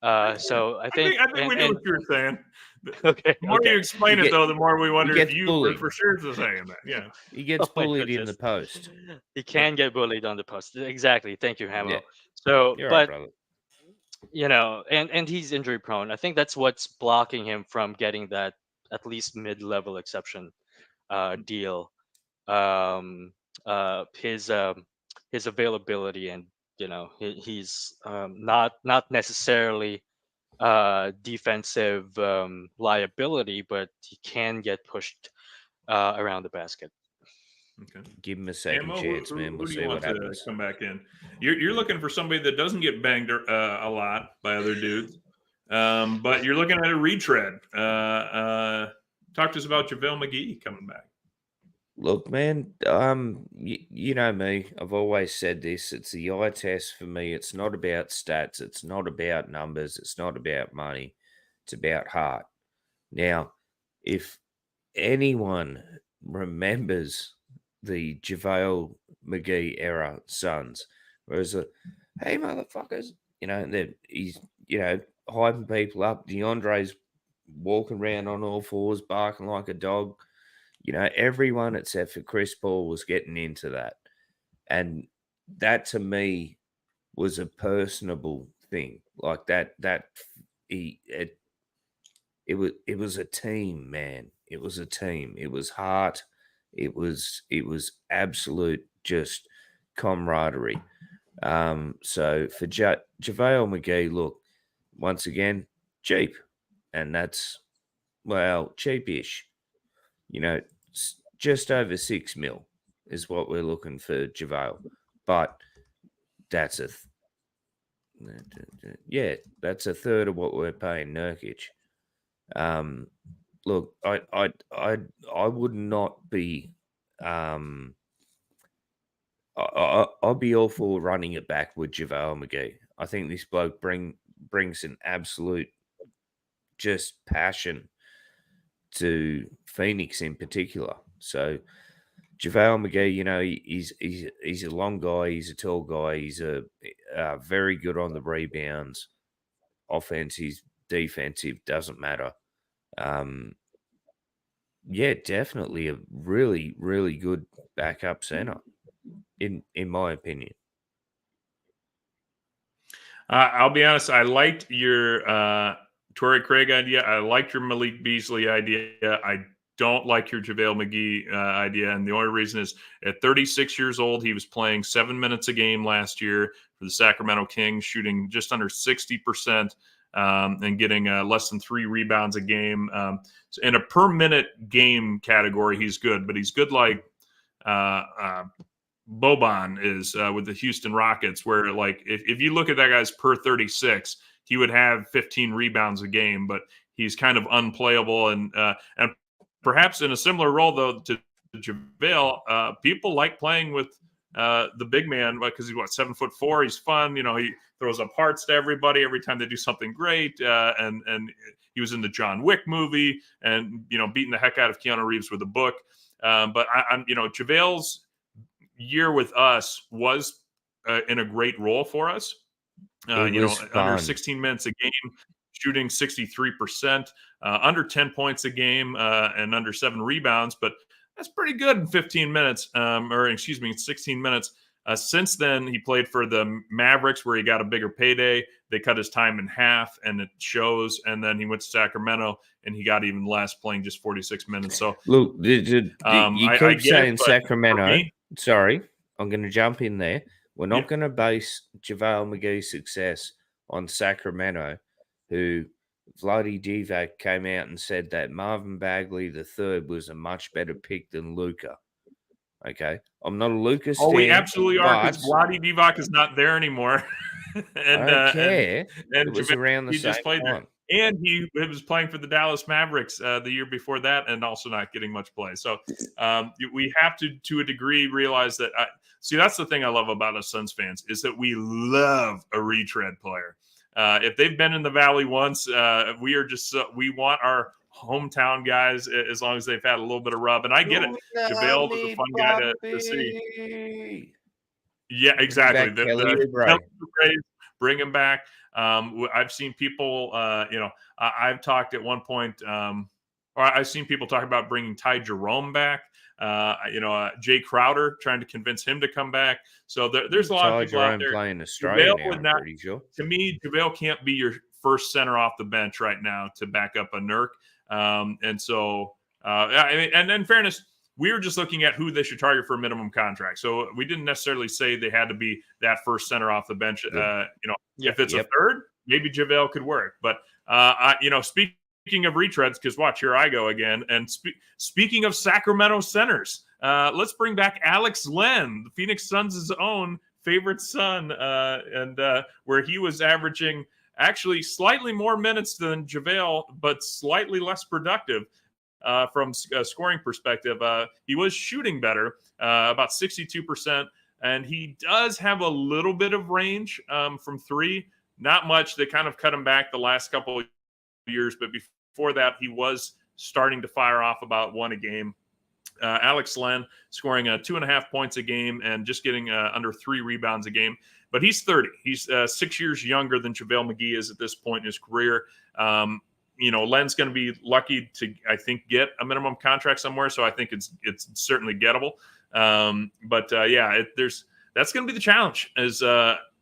So I think I think we knew and what you were saying. okay, The more you okay. explain You it, get- though, the more we wonder if gets you bullied. for sure saying that. Yeah. He gets Oh my bullied in goodness. the post. He can get bullied on the post. Exactly. Thank you, Hamo. Yeah, So, you're right, but brother. and he's injury prone. I think that's what's blocking him from getting that at least mid-level exception deal. Um, his availability and he's not necessarily defensive liability, but he can get pushed around the basket. Okay. Give him a second Ammo, chance, who man. We'll do you see want what to happens. come back in? You're looking for somebody that doesn't get banged a lot by other dudes, but you're looking at a retread. Talk to us about JaVale McGee coming back. Look, man, you know me. I've always said this. It's the eye test for me. It's not about stats. It's not about numbers. It's not about money. It's about heart. Now, if anyone remembers the JaVale McGee era Suns, whereas hey motherfuckers, he's hyping people up. DeAndre's walking around on all fours, barking like a dog. Everyone except for Chris Paul was getting into that. And that to me was a personable thing. Like that it was a team, man. It was a team. It was heart. It was absolute just camaraderie. So for JaVale McGee, look, once again, cheap. And that's cheapish. Just over 6 mil is what we're looking for JaVale. But that's that's a third of what we're paying Nurkic. Look, I would not be I'll be all for running it back with JaVale McGee. I think this bloke brings an absolute just passion to Phoenix in particular. So JaVale McGee, he's a long guy, he's a tall guy, he's a very good on the rebounds. Offensive, defensive, doesn't matter. Definitely a really, really good backup center, in my opinion. I'll be honest. I liked your Torrey Craig idea. I liked your Malik Beasley idea. I don't like your JaVale McGee idea. And the only reason is at 36 years old, he was playing 7 minutes a game last year for the Sacramento Kings, shooting just under 60% and getting less than 3 rebounds a game. So in a per minute game category, he's good, but he's good like Boban is with the Houston Rockets, where like if you look at that guy's per 36, he would have 15 rebounds a game, but he's kind of unplayable and perhaps in a similar role though to JaVale. People like playing with the big man because he's 7'4". He's fun, he throws up hearts to everybody every time they do something great, and he was in the John Wick movie and beating the heck out of Keanu Reeves with a book. But I'm JaVale's year with us was in a great role for us. Under was fun. 16 minutes a game. shooting 63%, under 10 points a game, and under 7 rebounds. But that's pretty good in 15 minutes, or excuse me, 16 minutes. Since then, he played for the Mavericks, where he got a bigger payday. They cut his time in half, and it shows. And then he went to Sacramento, and he got even less, playing just 46 minutes. So, Look, you I keep get saying it, but for Sacramento. me, Sorry, I'm going to jump in there. We're not Yep. going to base JaVale McGee's success on Sacramento, who Vladdy Divac came out and said that Marvin Bagley III was a much better pick than Luca. Okay, I'm not a Luca stan. Oh, we absolutely are, but because Vlade Divac is not there anymore. I don't care. and It was JaVale, around the he same just played there. time. And he was playing for the Dallas Mavericks the year before that, and also not getting much play. So we have to a degree, realize that. See, that's the thing I love about us Suns fans, is that we love a retread player. If they've been in the Valley once, we are just we want our hometown guys, as long as they've had a little bit of rub. And I get it. JaVale was a fun guy to see. Yeah, exactly. Back Kelly Oubre. Bring him back. I've seen people, I've talked at one point, or I've seen people talk about bringing Ty Jerome back. Jay Crowder, trying to convince him to come back. So there's a lot of people out there playing Australia now, JaVale I'm pretty sure. To me, JaVale can't be your first center off the bench right now to back up a Nurk. And in fairness, we were just looking at who they should target for a minimum contract. So we didn't necessarily say they had to be that first center off the bench. If it's a third, maybe JaVale could work. But speaking of retreads, because watch, here I go again. And speaking of Sacramento centers, let's bring back Alex Len, the Phoenix Suns' own favorite son, where he was averaging actually slightly more minutes than JaVale, but slightly less productive. From a scoring perspective, he was shooting better, about 62%, and he does have a little bit of range from three. Not much. They kind of cut him back the last couple of years, but before that, he was starting to fire off about one a game. Alex Len scoring 2.5 points a game and just getting under 3 rebounds a game. But he's 30. He's 6 years younger than JaVale McGee is at this point in his career. Len's going to be lucky to, I think, get a minimum contract somewhere. So I think it's certainly gettable. That's going to be the challenge, is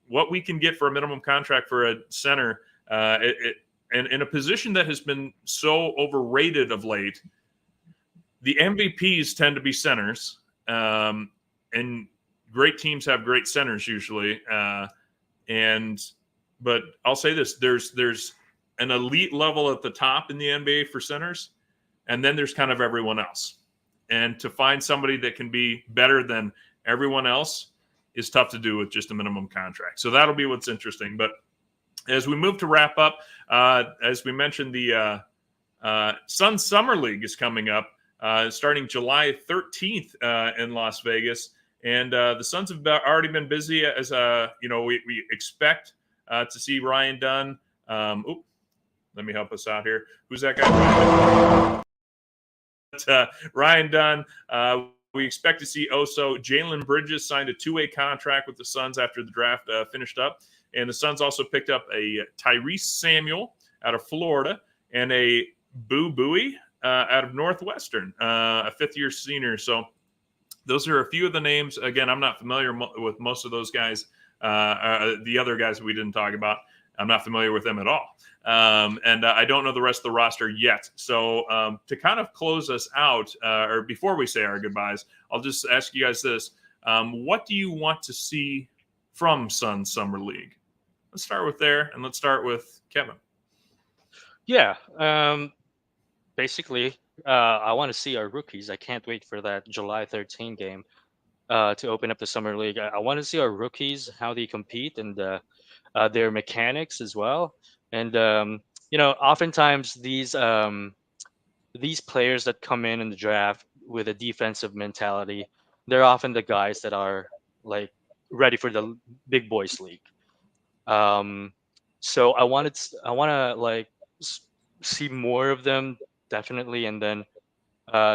what we can get for a minimum contract for a center. And in a position that has been so overrated of late, the MVPs tend to be centers, and great teams have great centers usually. But I'll say this: there's an elite level at the top in the NBA for centers, and then there's kind of everyone else. And to find somebody that can be better than everyone else is tough to do with just a minimum contract. So that'll be what's interesting. But as we move to wrap up, as we mentioned, the Suns Summer League is coming up, starting July 13th in Las Vegas. And the Suns have already been busy, as we expect to see Ryan Dunn. Let me help us out here. Who's that guy? Ryan Dunn. We expect to see also Jalen Bridges signed a 2-way contract with the Suns after the draft finished up. And the Suns also picked up a Tyrese Samuel out of Florida and a Boo Buie out of Northwestern, a fifth-year senior. So those are a few of the names. Again, I'm not familiar with most of those guys. The other guys we didn't talk about, I'm not familiar with them at all. And I don't know the rest of the roster yet. So to kind of close us out, or before we say our goodbyes, I'll just ask you guys this. What do you want to see from Suns Summer League? Let's start with there, and let's start with Kevin. Yeah. Basically, I want to see our rookies. I can't wait for that July 13 game to open up the Summer League. I want to see our rookies, how they compete, and their mechanics as well. And oftentimes these players that come in the draft with a defensive mentality, they're often the guys that are like ready for the big boys league. So I want to like see more of them, definitely, and then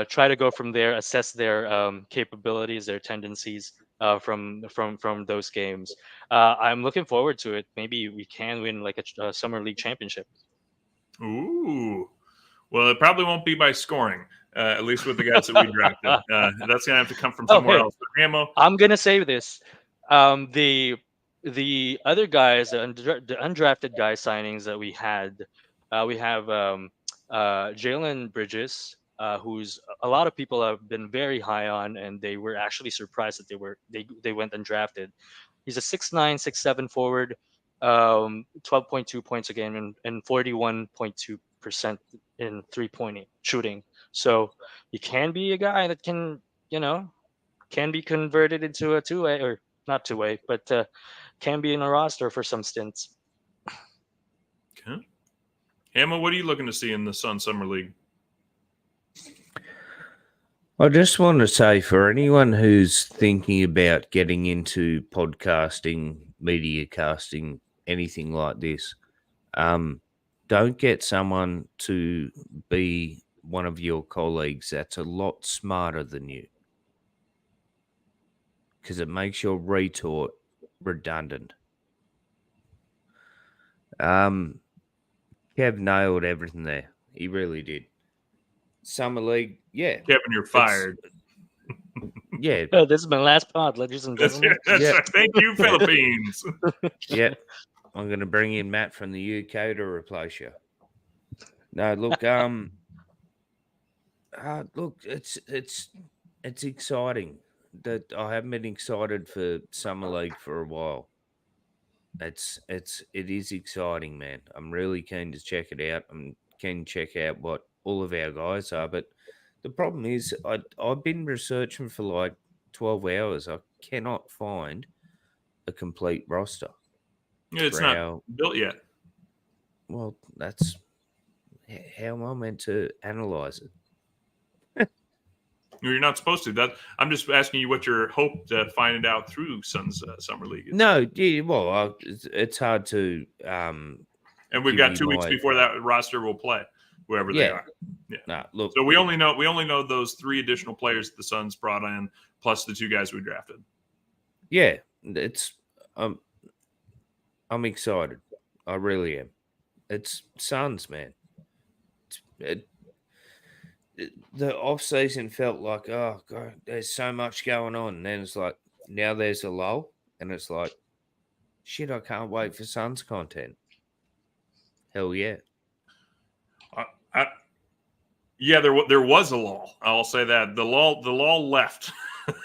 try to go from there, assess their capabilities, their tendencies from those games. I'm looking forward to it. Maybe we can win like a summer league championship. Ooh. Well, it probably won't be by scoring, at least with the guys that we drafted. That's going to have to come from somewhere hey. else. But Ammo, I'm gonna say this. The other guys, the undrafted guy signings that we have Jalen Bridges, who's a lot of people have been very high on, and they were actually surprised that they went undrafted. He's a 6'9", 6'7" forward, 12.2 points a game and 41.2% in 3-point shooting. So he can be a guy that can be converted into a two-way, or not two-way, but can be in a roster for some stints. okay. Ammo, what are you looking to see in the Sun Summer League? I just want to say, for anyone who's thinking about getting into podcasting, media casting, anything like this, don't get someone to be one of your colleagues that's a lot smarter than you, because it makes your retort redundant. Kev nailed everything there. He really did. Summer League, yeah. Kevin, you're fired. Yeah. This is my last pod, ladies and That's gentlemen. right. Thank you, Philippines. Yeah. I'm going to bring in Matt from the UK to replace you. No, look, look, it's exciting. That I haven't been excited for Summer League for a while. It is exciting, man. I'm really keen to check it out. I'm keen to check out what all of our guys are, but the problem is I've been researching for like 12 hours. I cannot find a complete roster. It's not built yet. Well, that's how am I meant to analyze it? You're not supposed to. I'm just asking you what your hope to find it out through Suns Summer League is. No, yeah, well, it's hard to. And we've got 2 weeks before that roster will play, whoever they are. Yeah. Nah, look. So we only know those 3 additional players the Suns brought in, plus the 2 guys we drafted. Yeah, it's. I'm excited. I really am. It's Suns, man. The off season felt like, oh god, there's so much going on. And then it's like, now there's a lull, and it's like, shit, I can't wait for Suns content. Hell yeah. Yeah, there was a lull. I'll say that the lull left.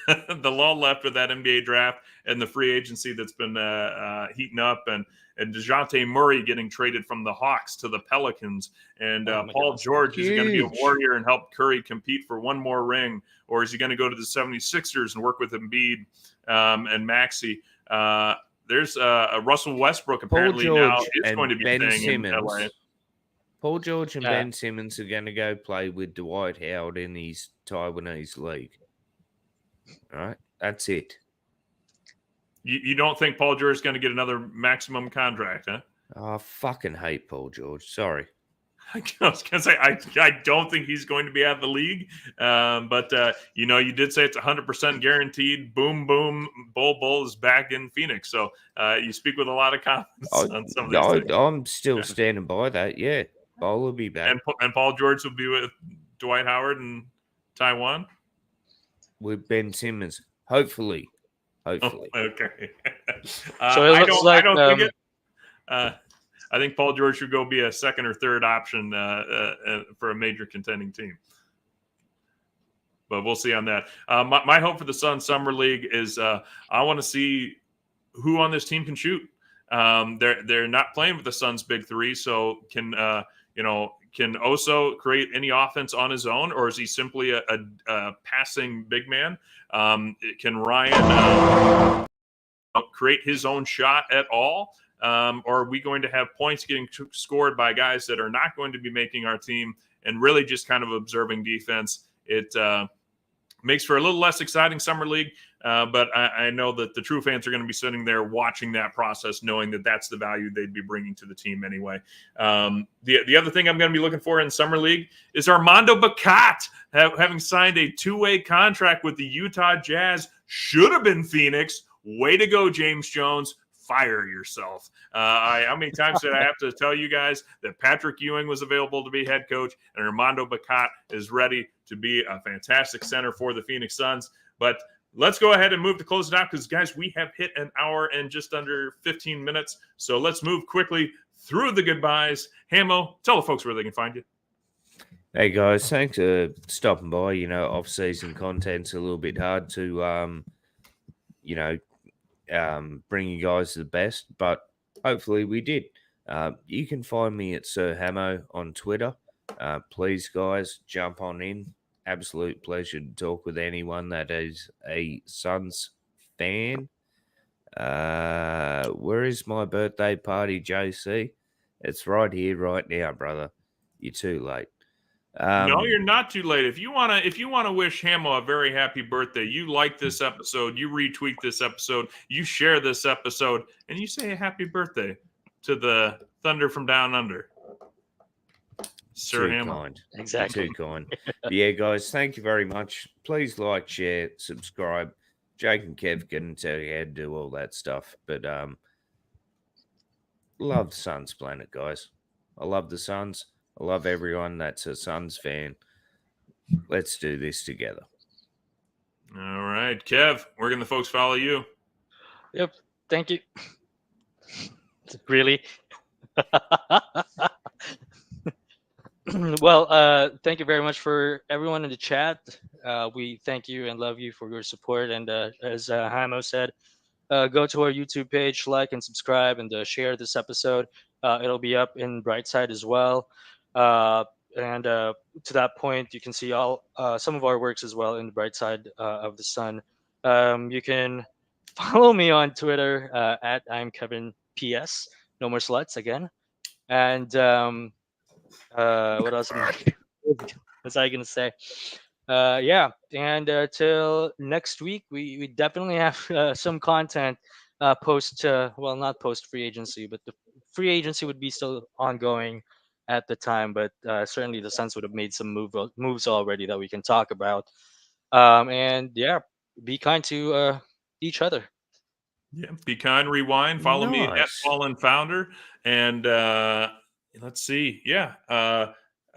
The lull left with that NBA draft and the free agency that's been heating up, and DeJounte Murray getting traded from the Hawks to the Pelicans, and Paul George, is he going to be a warrior and help Curry compete for one more ring, or is he going to go to the 76ers and work with Embiid and Maxey? There's Russell Westbrook apparently now is going to be staying in LA. Paul George and Ben Simmons are going to go play with Dwight Howard in his Taiwanese league. All right, that's it. You don't think Paul George is going to get another maximum contract, huh? I fucking hate Paul George. Sorry. I was going to say, I don't think he's going to be out of the league. But you did say it's 100% guaranteed. Boom, boom, Bull is back in Phoenix. So you speak with a lot of confidence on some of these things. I'm still standing by that. Yeah, Bull will be back. And Paul George will be with Dwight Howard in Taiwan? With Ben Simmons. Hopefully. Oh, okay. So it looks like... I don't think it. I think Paul George should go be a second or third option for a major contending team. But we'll see on that. My hope for the Suns Summer League is I want to see who on this team can shoot. They're not playing with the Suns' big 3, so can Oso create any offense on his own, or is he simply a passing big man? Can Ryan create his own shot at all? Or are we going to have points getting scored by guys that are not going to be making our team and really just kind of observing defense? It makes for a little less exciting summer league, but I know that the true fans are going to be sitting there watching that process, knowing that that's the value they'd be bringing to the team anyway. The other thing I'm going to be looking for in summer league is Armando Bacot having signed a 2-way contract with the Utah Jazz. Should have been Phoenix. Way to go, James Jones. fire yourself. How many times did I have to tell you guys that Patrick Ewing was available to be head coach and Armando Bacot is ready to be a fantastic center for the Phoenix Suns? But let's go ahead and move to close it out because, guys, we have hit an hour and just under 15 minutes. So let's move quickly through the goodbyes. Hamo, tell the folks where they can find you. Hey guys, thanks for stopping by. Off-season content's a little bit hard to, bring you guys the best, but hopefully we did. You can find me at Sir Hamo on Twitter. Please, guys, jump on in. Absolute pleasure to talk with anyone that is a Suns fan. Where is my birthday party, JC? It's right here, right now, brother. You're too late. No, you're not too late. If you wanna wish Hamo a very happy birthday, you like this episode, you retweet this episode, you share this episode, and you say a happy birthday to the Thunder from Down Under. Sir Too Hamo. kind. Exactly. Too kind. But yeah, guys, thank you very much. Please like, share, subscribe. Jake and Kev can tell you how to do all that stuff. But love the Suns planet, guys. I love the Suns. I love everyone that's a Suns fan. Let's do this together. All right, Kev, where can the folks follow you? Yep. Thank you. Really? Well, thank you very much for everyone in the chat. We thank you and love you for your support. And as Hamo said, go to our YouTube page, like and subscribe, and share this episode. It'll be up in Brightside as well. And to that point, you can see all some of our works as well in the Bright Side of the Sun. You can follow me on Twitter at I'm Kevin PS. No more sluts again. And what else was I gonna say? Yeah, and till next week, we definitely have some content post. Well, not post free agency, but the free agency would be still ongoing at the time. But certainly the Suns would have made some moves already that we can talk about. And yeah, be kind to each other. Yeah, be kind, rewind. Follow me at Nice. Fallen Founder, and let's see. Yeah,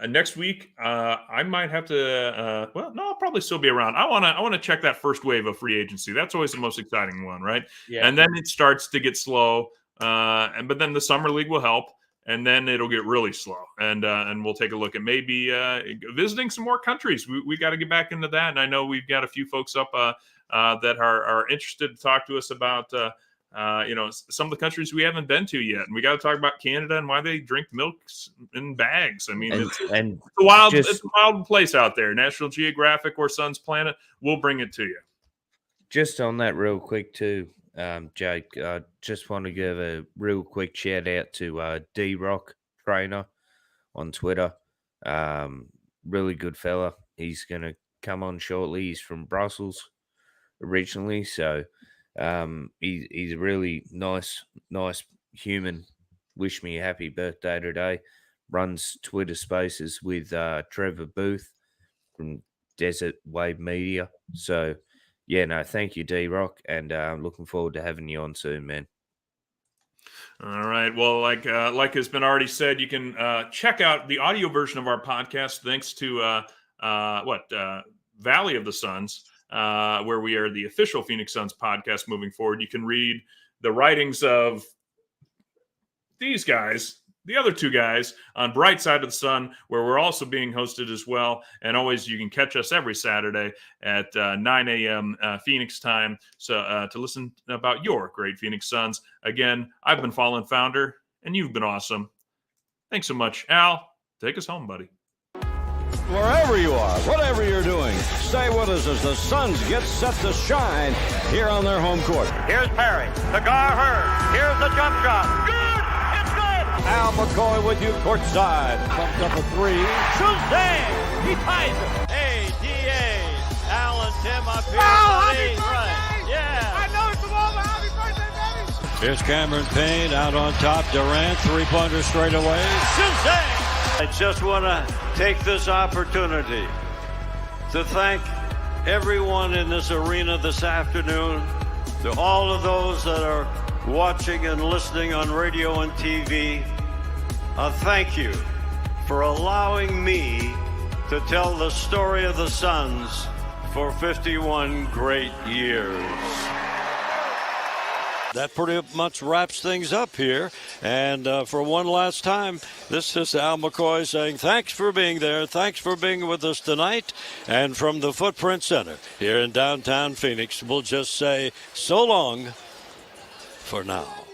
next week I might have to. Well, no, I'll probably still be around. I want to check that first wave of free agency. That's always the most exciting one, right? Yeah. And then it starts to get slow, but then the summer league will help, and then it'll get really slow, and we'll take a look at maybe visiting some more countries. We got to get back into that, and I know we've got a few folks up that are interested to talk to us about some of the countries we haven't been to yet, and we got to talk about Canada and why they drink milk in bags. I mean, it's a wild place out there. National Geographic or Sun's Planet, we'll bring it to you. Just on that real quick too, Jake, I just want to give a real quick shout out to D-Rock Trainer on Twitter. Really good fella. He's going to come on shortly. He's from Brussels originally, so he's a really nice human. Wish me a happy birthday today. Runs Twitter Spaces with Trevor Booth from Desert Wave Media. So yeah, no, thank you, D-Rock, and looking forward to having you on soon, man. All right. Well, like has been already said, you can check out the audio version of our podcast thanks to Valley of the Suns, where we are the official Phoenix Suns podcast moving forward. You can read the writings of these guys, the other two guys, on Bright Side of the Sun, where we're also being hosted as well. And always, you can catch us every Saturday at 9 a.m. Phoenix time, so to listen about your great Phoenix Suns. Again, I've been Fallen Founder, and you've been awesome. Thanks so much. Al, take us home, buddy. Wherever you are, whatever you're doing, stay with us as the Suns get set to shine here on their home court. Here's Perry. Cigar Hurd. Here's the jump shot. Good! It's good! Al McCoy with you courtside. Pumped up a three. Shazam! He ties it. ADA. Al and Tim up here. happy Right. Yeah. I know it's the moment. Happy birthday, baby! Here's Cameron Payne out on top. Durant, three-pointer straight away. Shazam! I just want to take this opportunity to thank everyone in this arena this afternoon, to all of those that are watching and listening on radio and TV, a thank you for allowing me to tell the story of the Suns for 51 great years. That pretty much wraps things up here. And for one last time, this is Al McCoy saying thanks for being there. Thanks for being with us tonight. And from the Footprint Center here in downtown Phoenix, we'll just say so long for now.